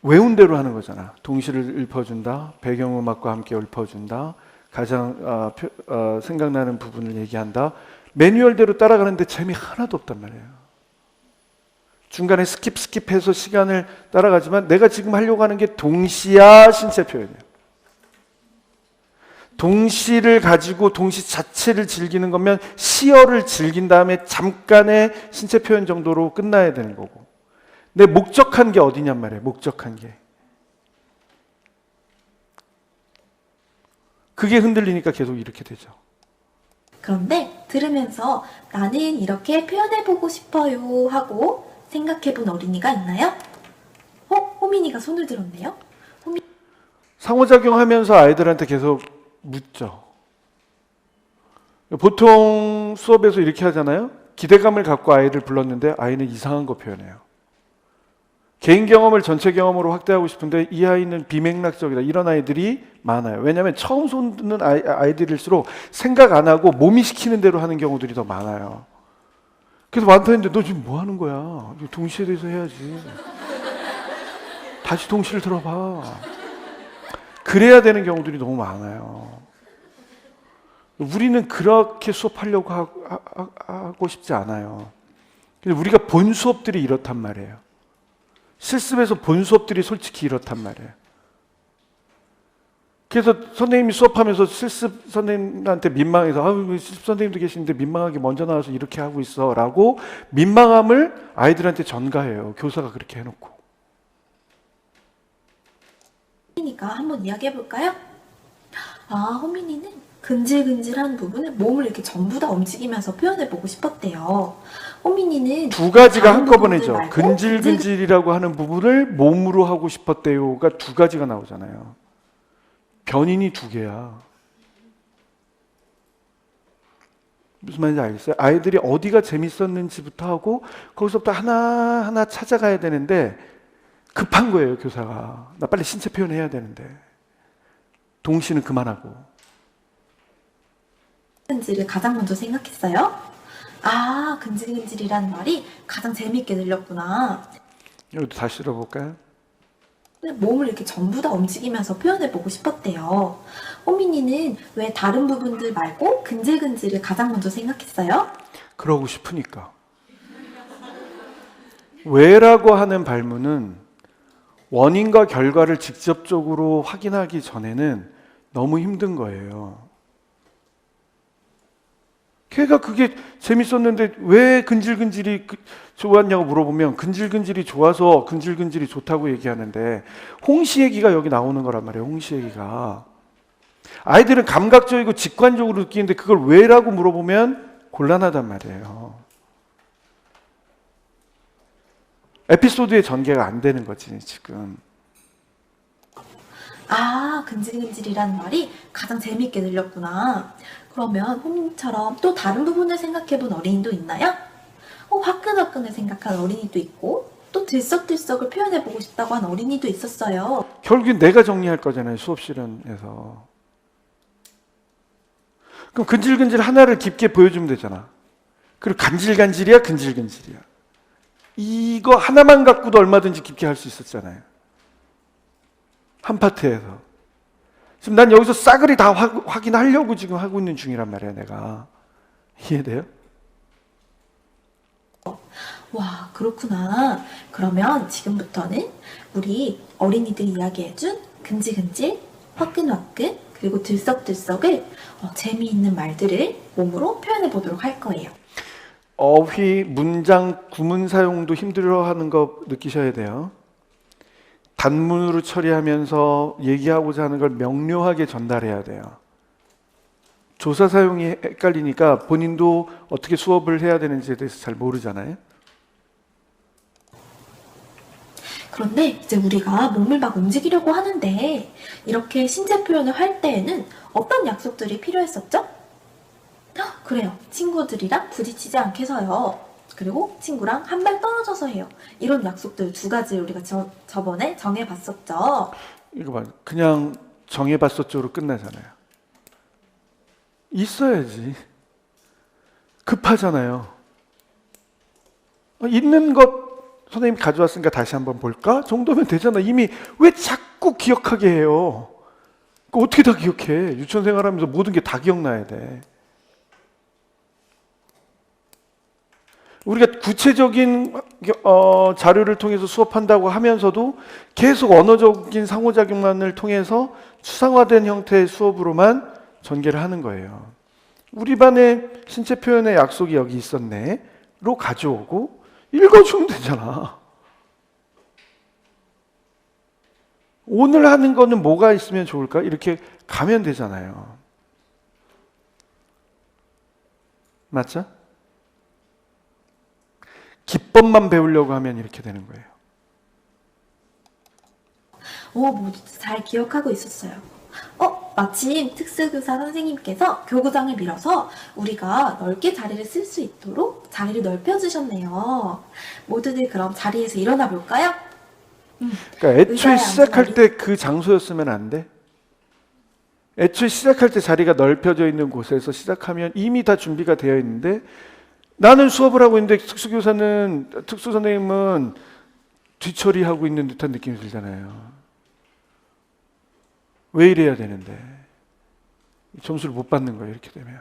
외운 대로 하는 거잖아. 동시를 읊어준다. 배경음악과 함께 읊어준다. 가장 생각나는 부분을 얘기한다. 매뉴얼대로 따라가는데 재미 하나도 없단 말이에요. 중간에 스킵해서 시간을 따라가지만 내가 지금 하려고 하는 게 동시야 신체 표현이에요. 동시를 가지고 동시 자체를 즐기는 거면 시어를 즐긴 다음에 잠깐의 신체 표현 정도로 끝나야 되는 거고 내 목적한 게 어디냔 말이에요. 목적한 게. 그게 흔들리니까 계속 이렇게 되죠. 그런데 들으면서 나는 이렇게 표현해보고 싶어요 하고 생각해본 어린이가 있나요? 호민이가 손을 들었네요. 상호작용하면서 아이들한테 계속 묻죠. 보통 수업에서 이렇게 하잖아요. 기대감을 갖고 아이를 불렀는데 아이는 이상한 거 표현해요. 개인 경험을 전체 경험으로 확대하고 싶은데 이 아이는 비맥락적이다. 이런 아이들이 많아요. 왜냐하면 처음 손 듣는 아이들일수록 생각 안 하고 몸이 시키는 대로 하는 경우들이 더 많아요. 그래서 많다 했는데 너 지금 뭐 하는 거야? 동시에 대해서 해야지. 다시 동시를 들어봐. 그래야 되는 경우들이 너무 많아요. 우리는 그렇게 수업하려고 하고 싶지 않아요. 근데 우리가 본 수업들이 이렇단 말이에요. 실습에서 본 수업들이 솔직히 이렇단 말이에요. 그래서 선생님이 수업하면서 실습 선생님한테 민망해서 실습 선생님도 계시는데 민망하게 먼저 나와서 이렇게 하고 있어 라고 민망함을 아이들한테 전가해요. 교사가 그렇게 해놓고. 그러니까 한번 이야기해 볼까요? 호민이는 근질근질한 부분을 몸을 이렇게 전부 다 움직이면서 표현해 보고 싶었대요. 호민이는 두 가지가 다른 한꺼번에죠. 부분들 말고 근질근질이라고 하는 부분을 몸으로 하고 싶었대요가 두 가지가 나오잖아요. 변인이 두 개야. 무슨 말인지 알겠어요? 아이들이 어디가 재밌었는지부터 하고 거기서부터 하나하나 찾아가야 되는데 급한 거예요, 교사가. 나 빨리 신체 표현해야 되는데. 동시는 그만하고. 근질근질을 가장 먼저 생각했어요. 근질근질이라는 말이 가장 재미있게 들렸구나. 여기도 다시 들어볼까요? 몸을 이렇게 전부 다 움직이면서 표현해 보고 싶었대요. 호민이는 왜 다른 부분들 말고 근질근질을 가장 먼저 생각했어요? 그러고 싶으니까. 왜라고 하는 발문은 원인과 결과를 직접적으로 확인하기 전에는 너무 힘든 거예요. 걔가 그게 재밌었는데 왜 근질근질이 좋았냐고 물어보면 근질근질이 좋아서 근질근질이 좋다고 얘기하는데 홍시 얘기가 여기 나오는 거란 말이에요. 홍시 얘기가. 아이들은 감각적이고 직관적으로 느끼는데 그걸 왜라고 물어보면 곤란하단 말이에요. 에피소드의 전개가 안 되는 거지 지금. 근질근질이라는 말이 가장 재미있게 들렸구나. 그러면 호민처럼 또 다른 부분을 생각해본 어린이도 있나요? 화끈화끈을 생각한 어린이도 있고 또 들썩들썩을 표현해보고 싶다고 한 어린이도 있었어요. 결국엔 내가 정리할 거잖아요. 수업 실현에서. 그럼 근질근질 하나를 깊게 보여주면 되잖아. 그리고 간질간질이야 근질근질이야. 이거 하나만 갖고도 얼마든지 깊게 할 수 있었잖아요. 한 파트에서. 지금 난 여기서 싸그리 다 확인하려고 지금 하고 있는 중이란 말이야, 내가. 이해돼요? 와, 그렇구나. 그러면 지금부터는 우리 어린이들이 이야기해준 근질근질, 화끈화끈, 그리고 들썩들썩을 재미있는 말들을 몸으로 표현해보도록 할 거예요. 어휘, 문장, 구문 사용도 힘들어하는 거 느끼셔야 돼요. 단문으로 처리하면서 얘기하고자 하는 걸 명료하게 전달해야 돼요. 조사 사용이 헷갈리니까 본인도 어떻게 수업을 해야 되는지에 대해서 잘 모르잖아요. 그런데 이제 우리가 몸을 막 움직이려고 하는데 이렇게 신체 표현을 할 때에는 어떤 약속들이 필요했었죠? 그래요. 친구들이랑 부딪히지 않게 해서요. 그리고 친구랑 한 발 떨어져서 해요. 이런 약속들 두 가지 우리가 저번에 정해봤었죠. 이거 봐, 그냥 정해봤었죠로 끝나잖아요. 있어야지. 급하잖아요. 있는 것 선생님이 가져왔으니까 다시 한번 볼까? 정도면 되잖아. 이미 왜 자꾸 기억하게 해요? 어떻게 다 기억해? 유치원 생활하면서 모든 게 다 기억나야 돼. 우리가 구체적인 자료를 통해서 수업한다고 하면서도 계속 언어적인 상호작용만을 통해서 추상화된 형태의 수업으로만 전개를 하는 거예요. 우리 반에 신체 표현의 약속이 여기 있었네로 가져오고 읽어주면 되잖아. 오늘 하는 거는 뭐가 있으면 좋을까? 이렇게 가면 되잖아요. 맞죠? 기법만 배우려고 하면 이렇게 되는 거예요. 모두 잘 기억하고 있었어요. 마침 특수교사 선생님께서 교구장을 빌어서 우리가 넓게 자리를 쓸 수 있도록 자리를 넓혀주셨네요. 모두들 그럼 자리에서 일어나 볼까요? 그러니까 애초에 의자에 시작할 앉은 때 그 장소였으면 안 돼? 애초에 시작할 때 자리가 넓혀져 있는 곳에서 시작하면 이미 다 준비가 되어 있는데 나는 수업을 하고 있는데 특수 선생님은 뒤처리하고 있는 듯한 느낌이 들잖아요. 왜 이래야 되는데? 점수를 못 받는 거예요, 이렇게 되면.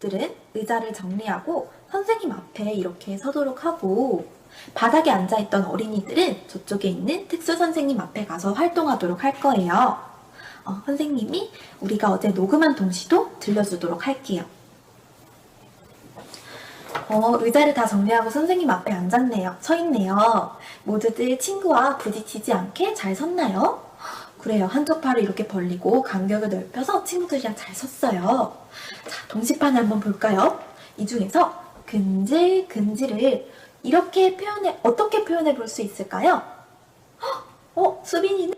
들은 의자를 정리하고 선생님 앞에 이렇게 서도록 하고 바닥에 앉아있던 어린이들은 저쪽에 있는 특수 선생님 앞에 가서 활동하도록 할 거예요. 선생님이 우리가 어제 녹음한 동시도 들려주도록 할게요. 의자를 다 정리하고 선생님 앞에 앉았네요. 서 있네요. 모두들 친구와 부딪히지 않게 잘 섰나요? 그래요. 한쪽 팔을 이렇게 벌리고 간격을 넓혀서 친구들이랑 잘 섰어요. 자, 동시판을 한번 볼까요? 이 중에서 근질, 근질을 이렇게 어떻게 표현해 볼 수 있을까요? 수빈이는?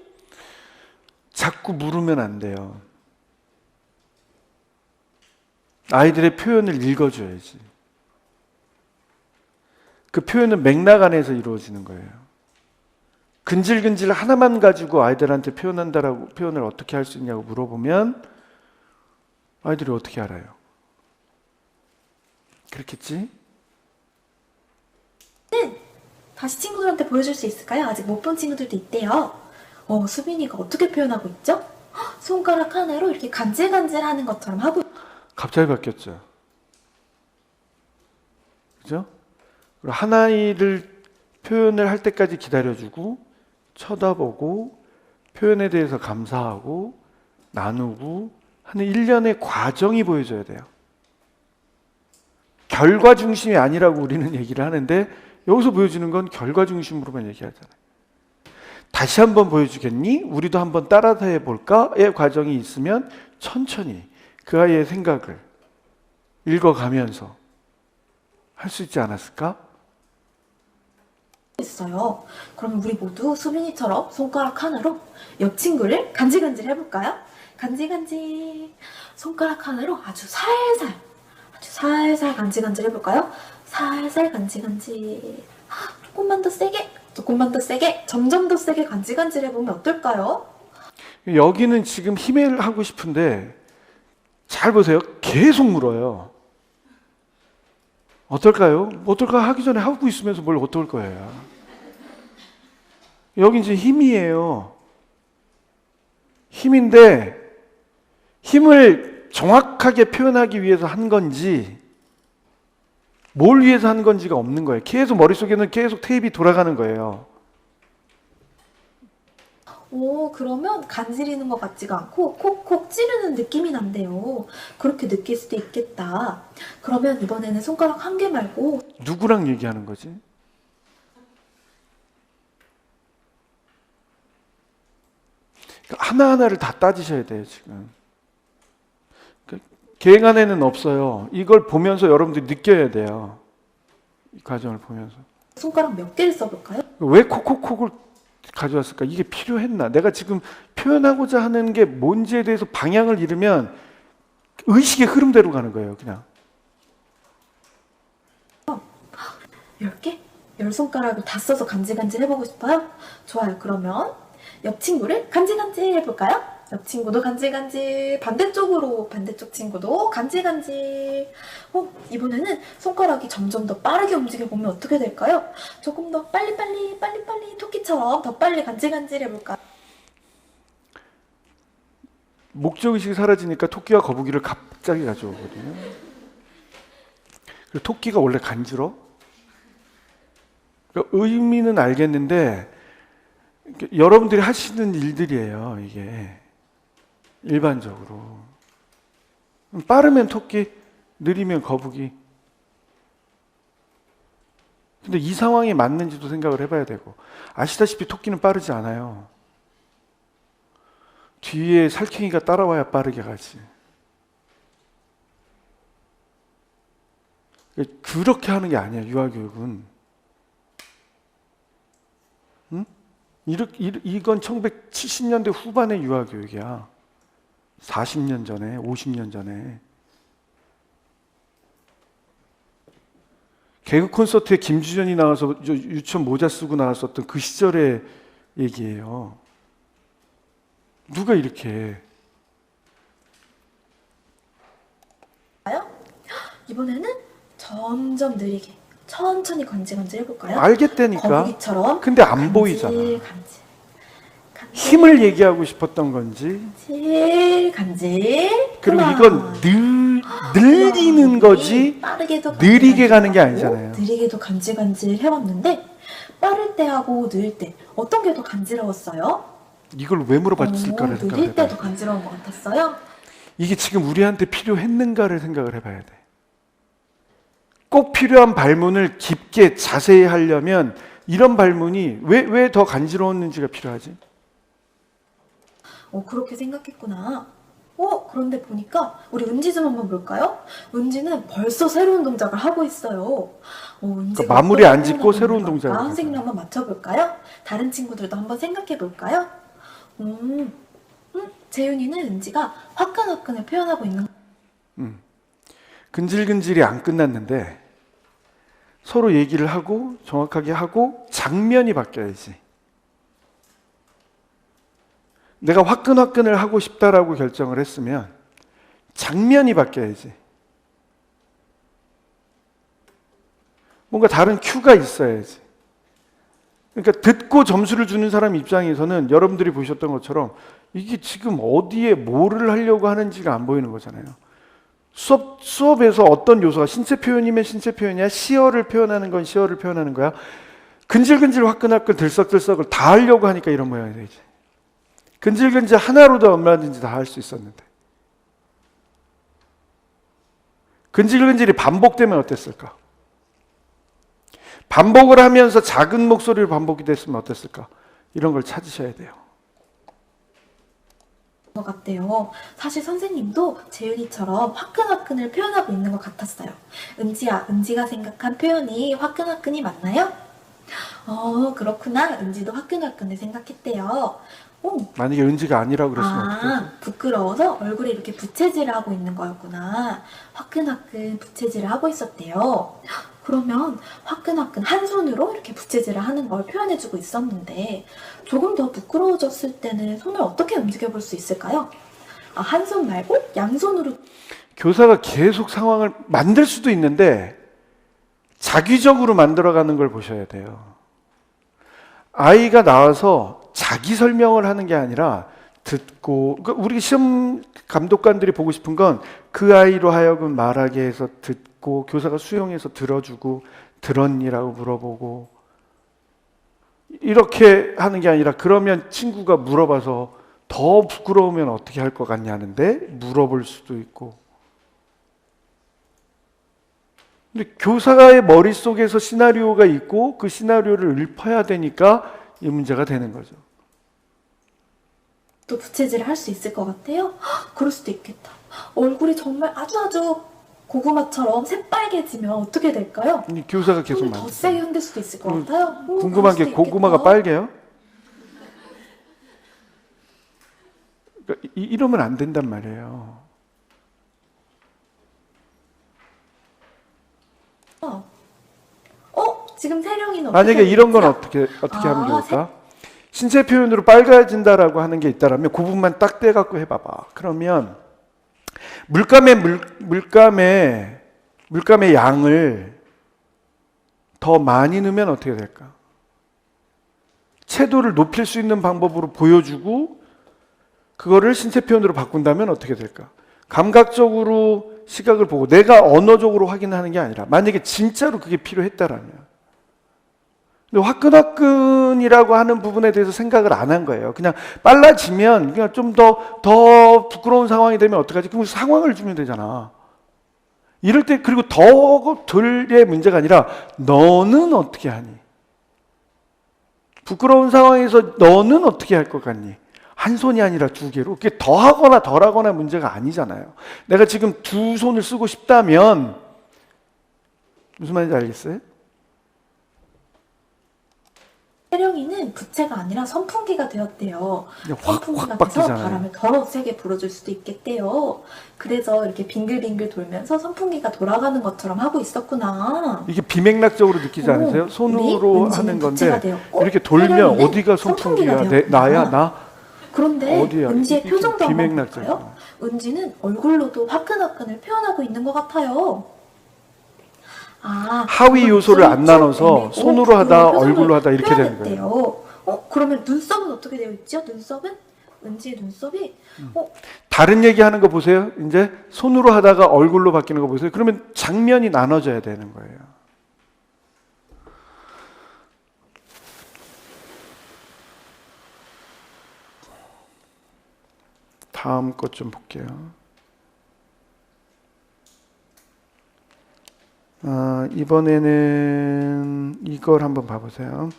자꾸 물으면 안 돼요. 아이들의 표현을 읽어줘야지. 그 표현은 맥락 안에서 이루어지는 거예요. 근질근질 하나만 가지고 아이들한테 표현을 어떻게 할 수 있냐고 물어보면 아이들이 어떻게 알아요? 그렇겠지? 다시 친구들한테 보여줄 수 있을까요? 아직 못 본 친구들도 있대요. 수빈이가 어떻게 표현하고 있죠? 손가락 하나로 이렇게 간질간질 하는 것처럼 하고 갑자기 바뀌었죠. 그죠? 그리고 하나를 표현을 할 때까지 기다려주고 쳐다보고 표현에 대해서 감사하고 나누고 하는 일련의 과정이 보여줘야 돼요. 결과 중심이 아니라고 우리는 얘기를 하는데 여기서 보여주는 건 결과 중심으로만 얘기하잖아요. 다시 한번 보여주겠니? 우리도 한번 따라서 해볼까?의 과정이 있으면 천천히 그 아이의 생각을 읽어가면서 할 수 있지 않았을까? 있어요. 그럼 우리 모두 수빈이처럼 손가락 하나로 옆 친구를 간질간질 해볼까요? 간질간질. 손가락 하나로 아주 살살 간질간질 해볼까요? 살살 간질간질. 조금만 더 세게, 점점 더 세게 간질간질 해보면 어떨까요? 여기는 지금 힘을 하고 싶은데 잘 보세요. 계속 물어요. 어떨까요? 어떨까 하기 전에 하고 있으면서 뭘 어떨 거예요? 여기 이제 힘이에요. 힘인데 힘을 정확하게 표현하기 위해서 한 건지 뭘 위해서 한 건지가 없는 거예요. 계속 머릿속에는 계속 테이프가 돌아가는 거예요. 그러면 간지리는 것 같지가 않고 콕콕 찌르는 느낌이 난대요. 그렇게 느낄 수도 있겠다. 그러면 이번에는 손가락 한 개 말고 누구랑 얘기하는 거지? 하나하나를 다 따지셔야 돼요, 지금. 계획 안에는 없어요. 이걸 보면서 여러분들이 느껴야 돼요. 이 과정을 보면서. 손가락 몇 개를 써볼까요? 왜 콕콕콕을 가져왔을까? 이게 필요했나? 내가 지금 표현하고자 하는 게 뭔지에 대해서 방향을 잃으면 의식의 흐름대로 가는 거예요, 그냥. 10개? 10손가락을 다 써서 간질간질 해보고 싶어요? 좋아요. 그러면 옆 친구를 간질간질 해볼까요? 옆 친구도 간질간질, 반대쪽 친구도 간질간질. 이번에는 손가락이 점점 더 빠르게 움직여보면 어떻게 될까요? 조금 더 빨리빨리 토끼처럼 더 빨리 간질간질 해볼까요? 목적의식이 사라지니까 토끼와 거북이를 갑자기 가져오거든요. 그리고 토끼가 원래 간지러? 그러니까 의미는 알겠는데 여러분들이 하시는 일들이에요, 이게. 일반적으로. 빠르면 토끼, 느리면 거북이. 근데 이 상황이 맞는지도 생각을 해봐야 되고. 아시다시피 토끼는 빠르지 않아요. 뒤에 살쾡이가 따라와야 빠르게 가지. 그렇게 하는 게 아니야, 유아교육은. 응? 이건 1970년대 후반의 유아교육이야. 40년 전에, 50년 전에 개그 콘서트에 김주전이 나와서 유치원 모자 쓰고 나왔었던 그 시절의 얘기예요. 누가 이렇게 이번에는 점점 느리게 천천히 건지건지 해볼까요? 알겠다니까. 거북이처럼 근데 안 보이잖아. 간질, 힘을 얘기하고 싶었던 건지. 간질. 그리고 하나, 이건 늘리는 거지 빠르게도 느리게 가는 게 간질간질하고 아니잖아요. 느리게도 간질간질 해봤는데 빠를 때하고 느릴 때 어떤 게 더 간지러웠어요? 이걸 왜 물어봤을까를 생각을 느릴 해봐야 때도 돼. 간지러운 것 같았어요? 이게 지금 우리한테 필요했는가를 생각을 해봐야 돼. 꼭 필요한 발문을 깊게 자세히 하려면 이런 발문이 왜 더 간지러웠는지가 필요하지? 그렇게 생각했구나. 그런데 보니까 우리 은지 좀 한번 볼까요? 은지는 벌써 새로운 동작을 하고 있어요. 은지가 그러니까 마무리 어떤 안 짓고 표현을 새로운 하는 동작을 걸까? 선생님 한번 맞춰볼까요? 다른 친구들도 한번 생각해 볼까요? 재윤이는 은지가 화끈화끈을 표현하고 있는 근질근질이 안 끝났는데 서로 얘기를 하고 정확하게 하고 장면이 바뀌어야지. 내가 화끈화끈을 하고 싶다라고 결정을 했으면 장면이 바뀌어야지. 뭔가 다른 큐가 있어야지. 그러니까 듣고 점수를 주는 사람 입장에서는 여러분들이 보셨던 것처럼 이게 지금 어디에 뭐를 하려고 하는지가 안 보이는 거잖아요. 수업에서 어떤 요소가 신체 표현이면 신체 표현이야, 시어를 표현하는 건 시어를 표현하는 거야. 근질근질 화끈화끈 들썩들썩을 다 하려고 하니까 이런 모양이 되지. 근질근질 하나로도 얼마든지 다 할 수 있었는데 근질근질이 반복되면 어땠을까? 반복을 하면서 작은 목소리로 반복이 됐으면 어땠을까? 이런 걸 찾으셔야 돼요. 것 같대요. 사실 선생님도 재윤이처럼 화끈화끈을 표현하고 있는 것 같았어요. 은지야, 은지가 생각한 표현이 화끈화끈이 맞나요? 그렇구나. 은지도 화끈화끈을 생각했대요. 만약에 은지가 아니라고 그랬으면 어떡하지? 부끄러워서 얼굴에 이렇게 부채질을 하고 있는 거였구나. 화끈화끈 부채질을 하고 있었대요. 그러면 화끈화끈 한 손으로 이렇게 부채질을 하는 걸 표현해주고 있었는데 조금 더 부끄러워졌을 때는 손을 어떻게 움직여 볼 수 있을까요? 한 손 말고 양손으로. 교사가 계속 상황을 만들 수도 있는데 자기적으로 만들어가는 걸 보셔야 돼요. 아이가 나와서 자기 설명을 하는 게 아니라 듣고, 우리 시험 감독관들이 보고 싶은 건 그 아이로 하여금 말하게 해서 듣고 교사가 수용해서 들어주고 들었니라고 물어보고 이렇게 하는 게 아니라 그러면 친구가 물어봐서 더 부끄러우면 어떻게 할 것 같냐는데 물어볼 수도 있고. 근데 교사의 머릿속에서 시나리오가 있고 그 시나리오를 읊어야 되니까 이 문제가 되는 거죠. 또 부채질을 할 수 있을 것 같아요? 그럴 수도 있겠다. 얼굴이 정말 아주 고구마처럼 새빨개지면 어떻게 될까요? 교사가 계속 손을 더 세게 흔들 수도 있을 것 같아요. 궁금한 게 고구마가 빨개요? 그러니까 이러면 안 된단 말이에요. 지금 세령이는 만약에 어떻게 이런 건 되겠죠? 어떻게 하면 좋을까? 신체 표현으로 빨개진다라고 하는 게 있다라면 그 부분만 딱 떼갖고 해봐봐. 그러면 물감의 양을 더 많이 넣으면 어떻게 될까? 채도를 높일 수 있는 방법으로 보여주고 그거를 신체 표현으로 바꾼다면 어떻게 될까? 감각적으로 시각을 보고 내가 언어적으로 확인하는 게 아니라 만약에 진짜로 그게 필요했다라면 근데 화끈화끈이라고 하는 부분에 대해서 생각을 안 한 거예요. 그냥 빨라지면 그냥 좀 더 부끄러운 상황이 되면 어떡하지? 그럼 상황을 주면 되잖아. 이럴 때 그리고 더 덜의 문제가 아니라 너는 어떻게 하니? 부끄러운 상황에서 너는 어떻게 할 것 같니? 한 손이 아니라 두 개로. 그게 더 하거나 덜 하거나 문제가 아니잖아요. 내가 지금 두 손을 쓰고 싶다면 무슨 말인지 알겠어요? 혜령이는 부채가 아니라 선풍기가 되었대요. 그냥 선풍기가 확 돼서 바뀌잖아요. 바람을 더 세게 불어줄 수도 있겠대요. 그래서 이렇게 빙글빙글 돌면서 선풍기가 돌아가는 것처럼 하고 있었구나. 이게 비맥락적으로 느끼지 않으세요? 손으로 은지는 하는 부채가 건데 되었고, 이렇게 돌면 혜령이는 어디가 선풍기야? 되었구나. 나야 나? 그런데 어디야? 은지의 이게 표정도 한번 비맥락적이야. 볼까요? 은지는 얼굴로도 화끈화끈을 표현하고 있는 것 같아요. 아, 하위 요소를 안 나눠서 빼내고 손으로 하다, 표정을 얼굴로 하다 이렇게 되는 거예요. 표현했대요. 그러면 눈썹은 어떻게 되어 있죠? 눈썹은? 은지의 눈썹이 다른 얘기하는 거 보세요. 이제 손으로 하다가 얼굴로 바뀌는 거 보세요. 그러면 장면이 나눠져야 되는 거예요. 다음 것 좀 볼게요. 이번에는 이걸 한번 봐보세요.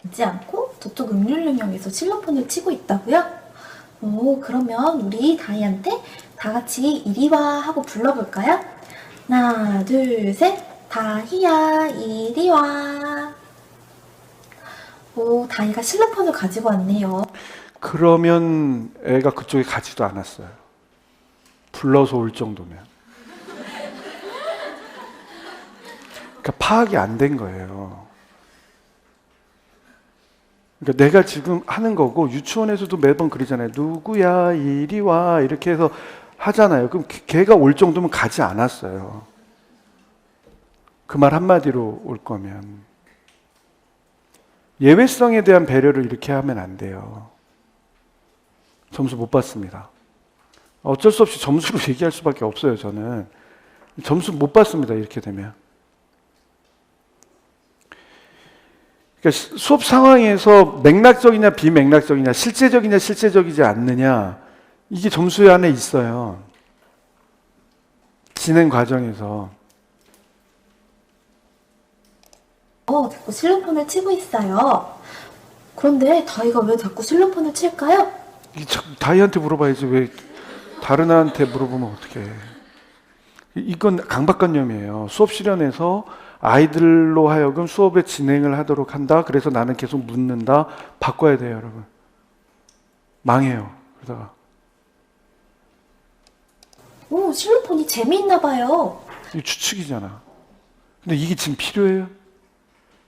있지 않고 저쪽 음률능력에서 실로폰을 치고 있다고요? 오, 그러면 우리 다이한테 다 같이 이리 와 하고 불러볼까요? 하나, 둘, 셋. 다희야, 이리 와. 오, 다희가 실로폰을 가지고 왔네요. 그러면 애가 그쪽에 가지도 않았어요. 불러서 올 정도면. 그러니까 파악이 안 된 거예요. 그러니까 내가 지금 하는 거고 유치원에서도 매번 그러잖아요. 누구야 이리 와 이렇게 해서 하잖아요. 그럼 걔가 올 정도면 가지 않았어요. 그 말 한마디로 올 거면. 예외성에 대한 배려를 이렇게 하면 안 돼요. 점수 못 받습니다. 어쩔 수 없이 점수로 얘기할 수밖에 없어요. 저는 점수 못 받습니다. 이렇게 되면. 그러니까 수업 상황에서 맥락적이냐 비맥락적이냐 실제적이냐 실제적이지 않느냐 이게 점수 안에 있어요. 진행 과정에서. 자꾸 실로폰을 치고 있어요. 그런데 다희가 왜 자꾸 실로폰을 칠까요? 다희한테 물어봐야지 왜 다른 애한테 물어보면 어떡해. 이건 강박관념이에요. 수업 실현에서 아이들로 하여금 수업의 진행을 하도록 한다. 그래서 나는 계속 묻는다. 바꿔야 돼요, 여러분. 망해요. 그러다가. 오, 실로폰이 재미있나 봐요. 이거 추측이잖아. 근데 이게 지금 필요해요?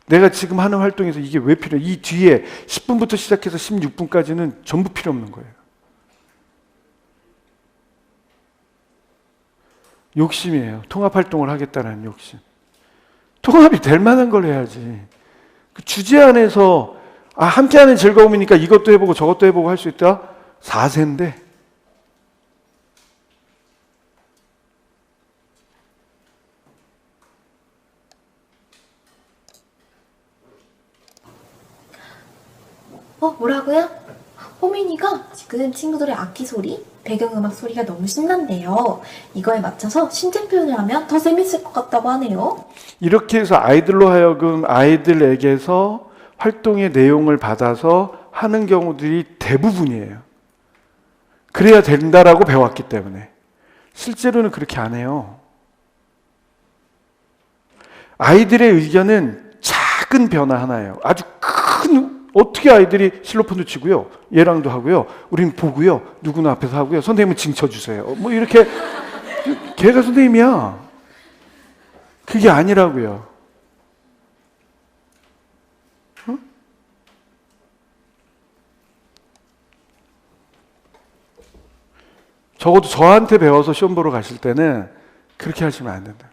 내가 지금 하는 활동에서 이게 왜 필요해? 이 뒤에 10분부터 시작해서 16분까지는 전부 필요 없는 거예요. 욕심이에요. 통합활동을 하겠다는 욕심. 통합이 될 만한 걸 해야지. 그 주제 안에서 함께하는 즐거움이니까 이것도 해보고 저것도 해보고 할 수 있다? 4세인데. 뭐라고요? 호민이가 지금 친구들의 악기 소리, 배경음악 소리가 너무 신난대요. 이거에 맞춰서 신체 표현을 하면 더 재밌을 것 같다고 하네요. 이렇게 해서 아이들로 하여금 아이들에게서 활동의 내용을 받아서 하는 경우들이 대부분이에요. 그래야 된다라고 배웠기 때문에. 실제로는 그렇게 안 해요. 아이들의 의견은 작은 변화 하나예요. 아주 큰, 어떻게 아이들이 실로폰도 치고요. 얘랑도 하고요. 우린 보고요. 누구나 앞에서 하고요. 선생님은 징쳐주세요. 뭐 이렇게. 걔가 선생님이야. 그게 아니라고요. 어? 적어도 저한테 배워서 시험 보러 가실 때는 그렇게 하시면 안 된다.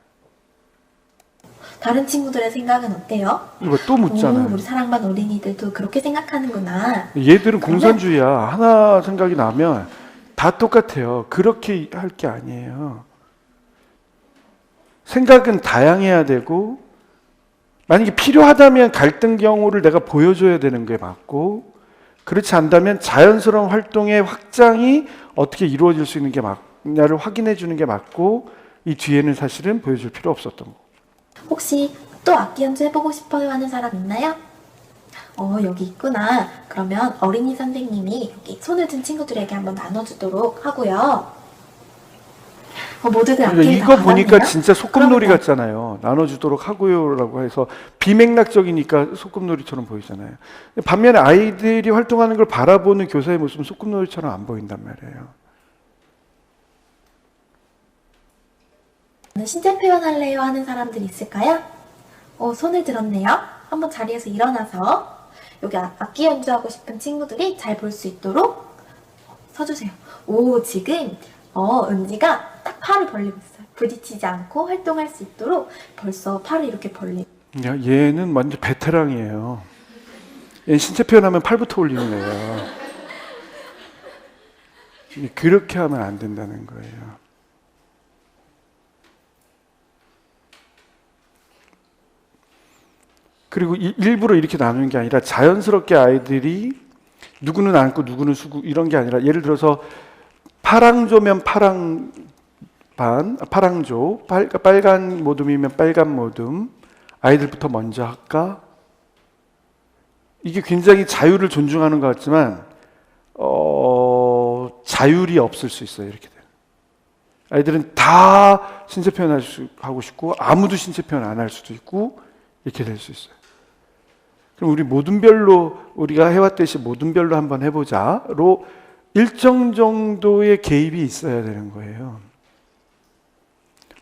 다른 친구들의 생각은 어때요? 이거 또 묻잖아요. 우리 사랑반 어린이들도 그렇게 생각하는구나. 얘들은 공산주의야. 하나 생각이 나면 다 똑같아요. 그렇게 할 게 아니에요. 생각은 다양해야 되고, 만약에 필요하다면 갈등 경우를 내가 보여줘야 되는 게 맞고, 그렇지 않다면 자연스러운 활동의 확장이 어떻게 이루어질 수 있는 게 맞냐를 확인해 주는 게 맞고, 이 뒤에는 사실은 보여줄 필요 없었던 거. 혹시 또 악기 연주 해보고 싶어요 하는 사람 있나요? 여기 있구나. 그러면 어린이 선생님이 여기 손을 든 친구들에게 한번 나눠주도록 하고요. 모두들 그러니까 악기를 다 이거 보니까 받았네요. 진짜 소꿉놀이 그러면 같잖아요. 나눠주도록 하고요라고 해서 비맥락적이니까 소꿉놀이처럼 보이잖아요. 반면에 아이들이 활동하는 걸 바라보는 교사의 모습은 소꿉놀이처럼 안 보인단 말이에요. 신체 표현할래요 하는 사람들 있을까요? 손을 들었네요. 한번 자리에서 일어나서 여기 악기 연주하고 싶은 친구들이 잘 볼 수 있도록 서주세요. 오, 지금 은지가 딱 팔을 벌리고 있어요. 부딪히지 않고 활동할 수 있도록 벌써 팔을 이렇게 벌리고. 야, 얘는 완전 베테랑이에요. 얘는 신체 표현하면 팔부터 올리는 거예요. 그렇게 하면 안 된다는 거예요. 그리고 일부러 이렇게 나누는 게 아니라 자연스럽게 아이들이 누구는 안고 누구는 수고 이런 게 아니라 예를 들어서 파랑조면 파랑조, 빨간 모듬이면 빨간 모듬, 아이들부터 먼저 할까? 이게 굉장히 자유를 존중하는 것 같지만 자율이 없을 수 있어요. 이렇게 돼요. 아이들은 다 신체 표현하고 싶고 아무도 신체 표현 안 할 수도 있고 이렇게 될 수 있어요. 그럼 우리 모든별로 우리가 해왔듯이 모든별로 한번 해보자로 일정 정도의 개입이 있어야 되는 거예요.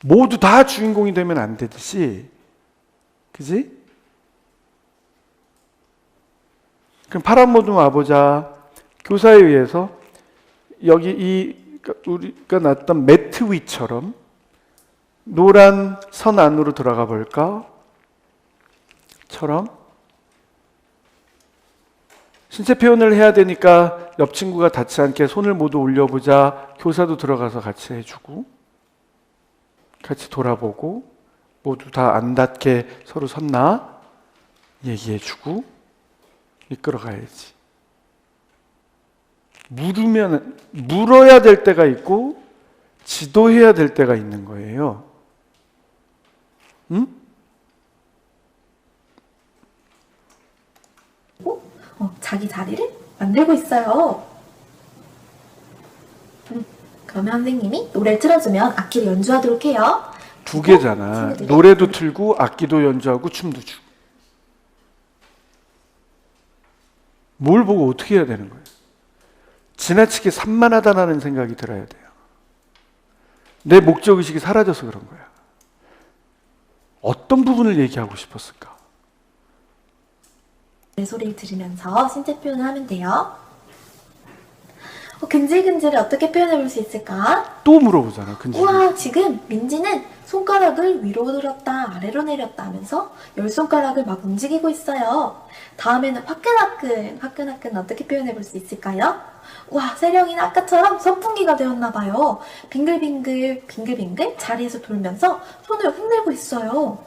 모두 다 주인공이 되면 안 되듯이, 그지? 그럼 파란 모둠 와보자. 교사에 의해서 여기 우리가 놨던 매트 위처럼 노란 선 안으로 들어가 볼까? 처럼 신체 표현을 해야 되니까 옆 친구가 닿지 않게 손을 모두 올려보자. 교사도 들어가서 같이 해주고 같이 돌아보고 모두 다 안 닿게 서로 섰나 얘기해주고 이끌어가야지. 물어야 될 때가 있고 지도해야 될 때가 있는 거예요. 응? 자기 자리를 만들고 있어요. 그러면 선생님이 노래를 틀어주면 악기를 연주하도록 해요. 두 개잖아. 노래도 틀고 악기도 연주하고 춤도 추고. 뭘 보고 어떻게 해야 되는 거예요? 지나치게 산만하다는 생각이 들어야 돼요. 내 목적의식이 사라져서 그런 거야. 어떤 부분을 얘기하고 싶었을까? 내 소리를 들으면서 신체 표현을 하면 돼요. 근질근질을 어떻게 표현해 볼 수 있을까? 또 물어보잖아. 근질. 우와, 지금 민지는 손가락을 위로 들었다 아래로 내렸다 하면서 열 손가락을 막 움직이고 있어요. 다음에는 화끈화끈 어떻게 표현해 볼 수 있을까요? 우와, 세령이는 아까처럼 선풍기가 되었나 봐요. 빙글빙글 자리에서 돌면서 손을 흔들고 있어요.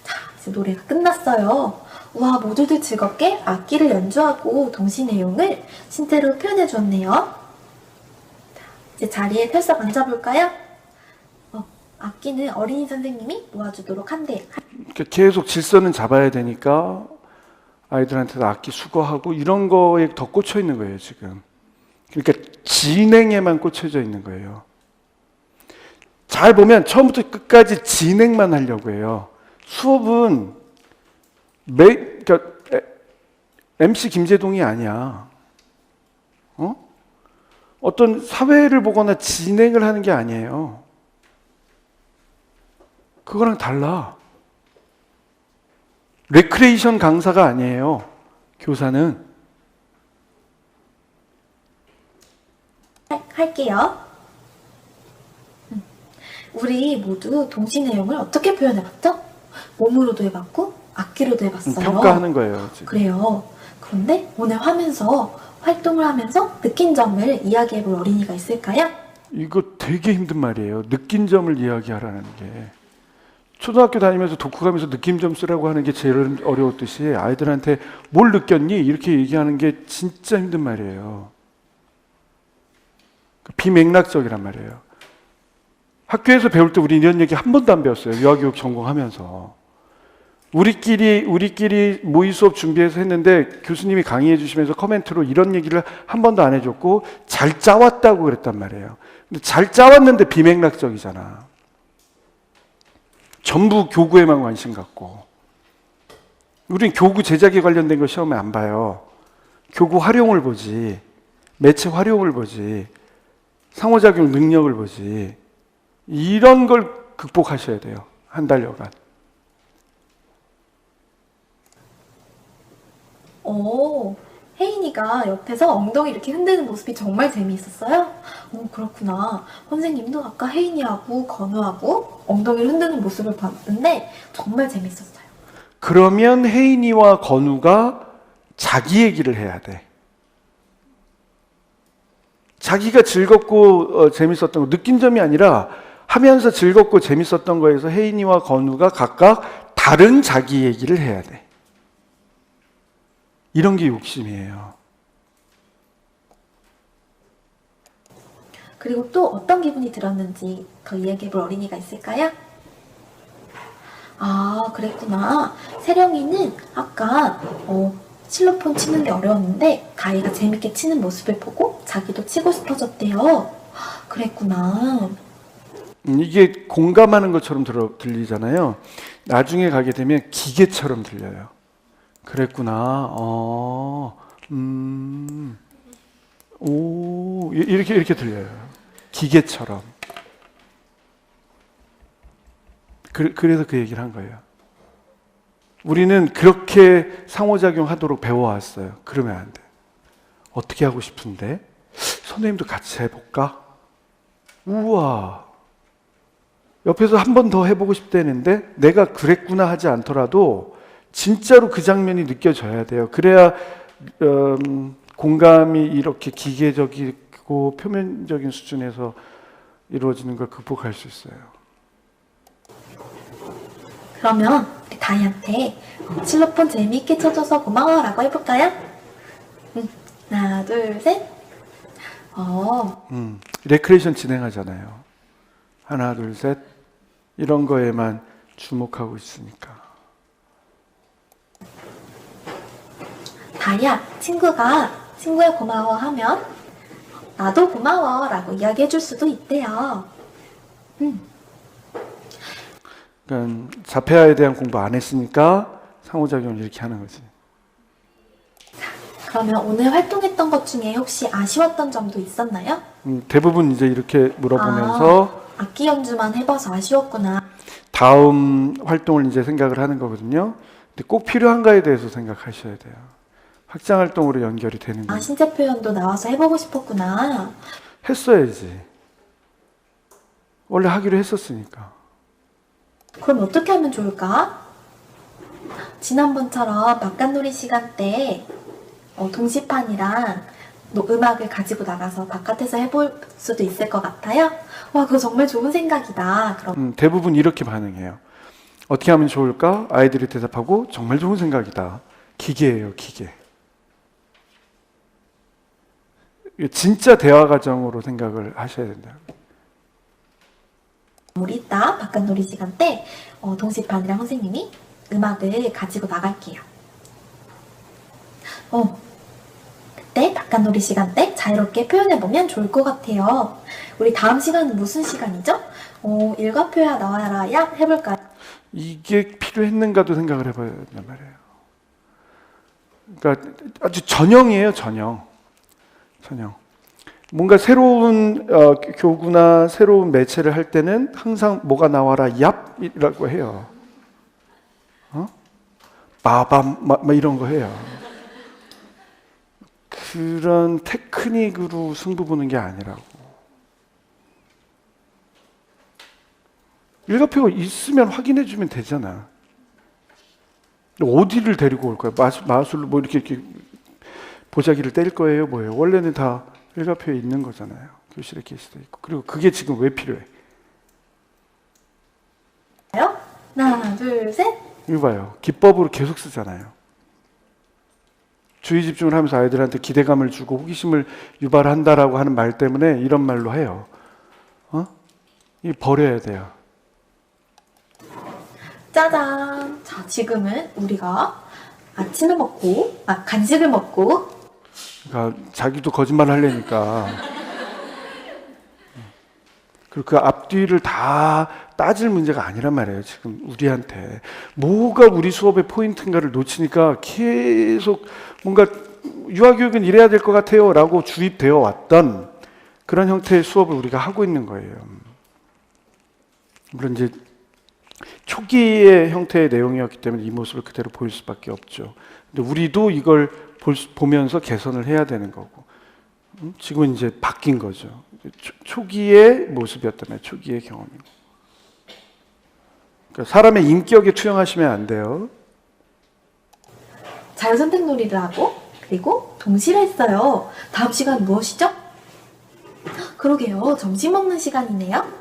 자, 이제 노래가 끝났어요. 우와, 모두들 즐겁게 악기를 연주하고 동시 내용을 신체로 표현해 주었네요. 이제 자리에 펴서 앉아볼까요? 악기는 어린이 선생님이 모아주도록 한대요. 계속 질서는 잡아야 되니까 아이들한테도 악기 수거하고 이런 거에 더 꽂혀 있는 거예요, 지금. 그러니까 진행에만 꽂혀져 있는 거예요. 잘 보면 처음부터 끝까지 진행만 하려고 해요. 수업은 그러니까 MC 김재동이 아니야. 어떤 사회를 보거나 진행을 하는 게 아니에요. 그거랑 달라. 레크레이션 강사가 아니에요. 교사는. 할게요. 우리 모두 동시 내용을 어떻게 표현해봤죠? 몸으로도 해봤고 악기로도 해봤어요. 평가하는 거예요, 지금. 그래요. 그런데 오늘 활동을 하면서 느낀 점을 이야기해볼 어린이가 있을까요? 이거 되게 힘든 말이에요. 느낀 점을 이야기하라는 게. 초등학교 다니면서 독후 가면서 느낌 좀 쓰라고 하는 게 제일 어려웠듯이 아이들한테 뭘 느꼈니? 이렇게 얘기하는 게 진짜 힘든 말이에요. 비맥락적이란 말이에요. 학교에서 배울 때 우리 이런 얘기 한 번도 안 배웠어요. 유아교육 전공하면서. 우리끼리 모의 수업 준비해서 했는데 교수님이 강의해 주시면서 코멘트로 이런 얘기를 한 번도 안 해줬고 잘 짜왔다고 그랬단 말이에요. 근데 잘 짜왔는데 비맥락적이잖아. 전부 교구에만 관심 갖고. 우린 교구 제작에 관련된 거 시험에 안 봐요. 교구 활용을 보지. 매체 활용을 보지. 상호작용 능력을 보지. 이런 걸 극복하셔야 돼요. 한 달여간. 혜인이가 옆에서 엉덩이 이렇게 흔드는 모습이 정말 재미있었어요? 그렇구나. 선생님도 아까 혜인이하고 건우하고 엉덩이를 흔드는 모습을 봤는데 정말 재밌었어요. 그러면 혜인이와 건우가 자기 얘기를 해야 돼. 자기가 즐겁고 재밌었던 거, 느낀 점이 아니라 하면서 즐겁고 재밌었던 거에서 혜인이와 건우가 각각 다른 자기 얘기를 해야 돼. 이런 게 욕심이에요. 그리고 또 어떤 기분이 들었는지 더 이야기해볼 어린이가 있을까요? 아, 그랬구나. 세령이는 아까 실로폰 치는 게 어려웠는데 다이가 재밌게 치는 모습을 보고 자기도 치고 싶어졌대요. 그랬구나. 이게 공감하는 것처럼 들리잖아요. 나중에 가게 되면 기계처럼 들려요. 그랬구나. 이렇게 들려요. 기계처럼. 그래서 그 얘기를 한 거예요. 우리는 그렇게 상호작용하도록 배워왔어요. 그러면 안 돼. 어떻게 하고 싶은데? 선생님도 같이 해볼까? 우와. 옆에서 한 번 더 해보고 싶다는데 내가 그랬구나 하지 않더라도 진짜로 그 장면이 느껴져야 돼요. 그래야 공감이 이렇게 기계적이고 표면적인 수준에서 이루어지는 걸 극복할 수 있어요. 그러면 우리 다이한테 실로폰 재미있게 쳐줘서 고마워라고 해볼까요? 하나, 둘, 셋. 레크레이션 진행하잖아요. 하나, 둘, 셋. 이런 거에만 주목하고 있으니까. 다이야, 친구의 고마워하면 나도 고마워라고 이야기해줄 수도 있대요. 그러니까 자폐아에 대한 공부 안 했으니까 상호작용을 이렇게 하는 거지. 그러면 오늘 활동했던 것 중에 혹시 아쉬웠던 점도 있었나요? 대부분 이제 이렇게 물어보면서 악기 연주만 해봐서 아쉬웠구나. 다음 활동을 이제 생각을 하는 거거든요. 근데 꼭 필요한가에 대해서 생각하셔야 돼요. 확장 활동으로 연결이 되는 거예요. 신체 표현도 나와서 해보고 싶었구나. 했어야지. 원래 하기로 했었으니까. 그럼 어떻게 하면 좋을까? 지난번처럼 바깥놀이 시간 때 동시판이랑 음악을 가지고 나가서 바깥에서 해볼 수도 있을 것 같아요. 와, 그거 정말 좋은 생각이다. 그럼 대부분 이렇게 반응해요. 어떻게 하면 좋을까? 아이들이 대답하고 정말 좋은 생각이다. 기계예요, 기계. 진짜 대화 과정으로 생각을 하셔야 된다. 우리 이따 바깥놀이 시간 때 동시판이랑 선생님이 음악을 가지고 나갈게요. 그때 바깥놀이 시간 때 자유롭게 표현해보면 좋을 것 같아요. 우리 다음 시간은 무슨 시간이죠? 일과표야 나와라 야 해볼까요? 이게 필요했는가도 생각을 해봐야 된단 말이에요. 그러니까 아주 전형이에요, 전형. 뭔가 새로운 교구나 새로운 매체를 할 때는 항상 뭐가 나와라 얍이라고 해요. 빠밤 막 이런 거 해요. 그런 테크닉으로 승부 보는 게 아니라고. 일과표가 있으면 확인해 주면 되잖아. 어디를 데리고 올 거야? 마술로 뭐 이렇게 보자기를 때릴 거예요? 뭐예요? 원래는 다 일과표에 있는 거잖아요. 교실에 계시도 있고. 그리고 그게 지금 왜 필요해? 하나, 둘, 셋. 이거 봐요. 기법으로 계속 쓰잖아요. 주의 집중을 하면서 아이들한테 기대감을 주고 호기심을 유발한다라고 하는 말 때문에 이런 말로 해요. 이 버려야 돼요. 짜잔! 자, 지금은 우리가 아침을 먹고, 간식을 먹고, 그러니까 자기도 거짓말 하려니까. 그리고 그 앞뒤를 다 따질 문제가 아니란 말이에요. 지금 우리한테 뭐가 우리 수업의 포인트인가를 놓치니까 계속 뭔가 유아교육은 이래야 될 것 같아요 라고 주입되어 왔던 그런 형태의 수업을 우리가 하고 있는 거예요. 물론 이제 초기의 형태의 내용이었기 때문에 이 모습을 그대로 보일 수밖에 없죠. 근데 우리도 이걸 보면서 개선을 해야 되는 거고, 지금은 이제 바뀐 거죠. 초기의 모습이었다면 초기의 경험이고. 그러니까 사람의 인격에 투영하시면 안 돼요. 자유선택 놀이를 하고, 그리고 동시를 했어요. 다음 시간 무엇이죠? 그러게요. 점심 먹는 시간이네요.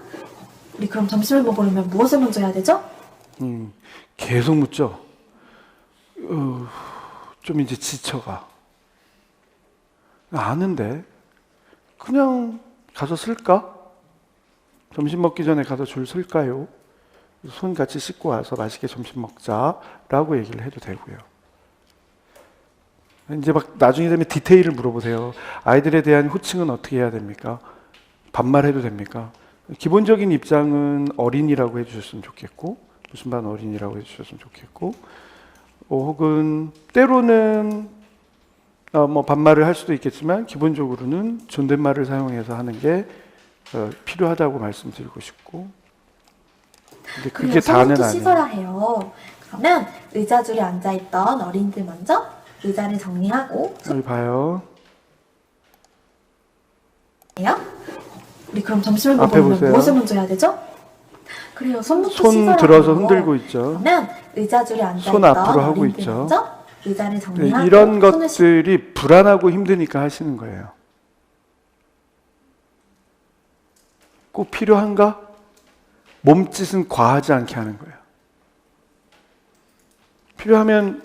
우리 그럼 점심을 먹으려면 무엇을 먼저 해야 되죠? 계속 묻죠. 좀 이제 지쳐가. 아는데 그냥 가서 쓸까? 점심 먹기 전에 가서 줄 쓸까요? 손 같이 씻고 와서 맛있게 점심 먹자라고 얘기를 해도 되고요. 이제 막 나중에 되면 디테일을 물어보세요. 아이들에 대한 호칭은 어떻게 해야 됩니까? 반말해도 됩니까? 기본적인 입장은 어린이라고 해주셨으면 좋겠고, 무슨 반 어린이라고 해주셨으면 좋겠고, 혹은 때로는 뭐 반말을 할 수도 있겠지만 기본적으로는 존댓말을 사용해서 하는 게 필요하다고 말씀드리고 싶고, 근데 그게 다는 손부터 아니에요. 씻어야 해요. 그러면 의자줄에 앉아있던 어린이들 먼저 의자를 정리하고 여기 봐요. 우리 그럼 점심을 앞에 먹으려면 보세요. 무엇을 먼저 해야 되죠? 그래요. 손부터 손 씻어야 들어서 해요. 흔들고 있죠. 그러면 의자줄에 앉아있던 손 앞으로 하고 어린이들 있죠. 먼저 의자를 네, 정리하고 이런 손을 씻- 것들이 불안하고 힘드니까 하시는 거예요. 꼭 필요한가? 몸짓은 과하지 않게 하는 거예요. 필요하면,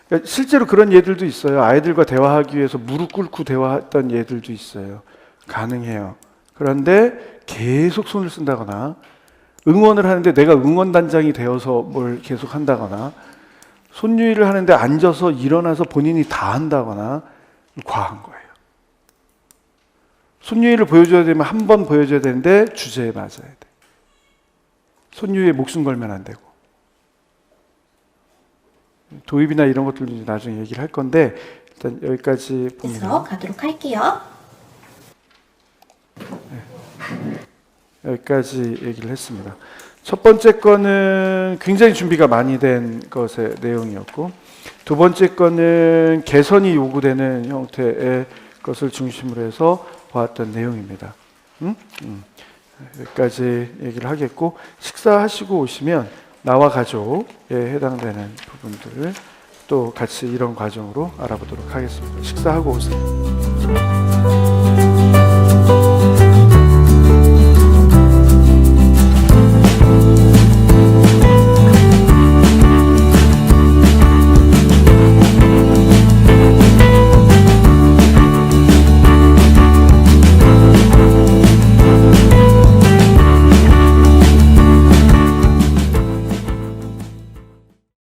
그러니까 실제로 그런 예들도 있어요. 아이들과 대화하기 위해서 무릎 꿇고 대화했던 예들도 있어요. 가능해요. 그런데 계속 손을 쓴다거나, 응원을 하는데 내가 응원단장이 되어서 뭘 계속 한다거나, 손유의를 하는데 앉아서 일어나서 본인이 다 한다거나, 과한 거예요. 손유의를 보여줘야 되면 한 번 보여줘야 되는데 주제에 맞아야 돼. 손유의에 목숨 걸면 안 되고. 도입이나 이런 것들도 이제 나중에 얘기를 할 건데 일단 여기까지 봅니다. 가도록 할게요. 여기까지 얘기를 했습니다. 첫 번째 거는 굉장히 준비가 많이 된 것의 내용이었고, 두 번째 거는 개선이 요구되는 형태의 것을 중심으로 해서 보았던 내용입니다. 여기까지 얘기를 하겠고, 식사하시고 오시면 나와 가족에 해당되는 부분들을 또 같이 이런 과정으로 알아보도록 하겠습니다. 식사하고 오세요.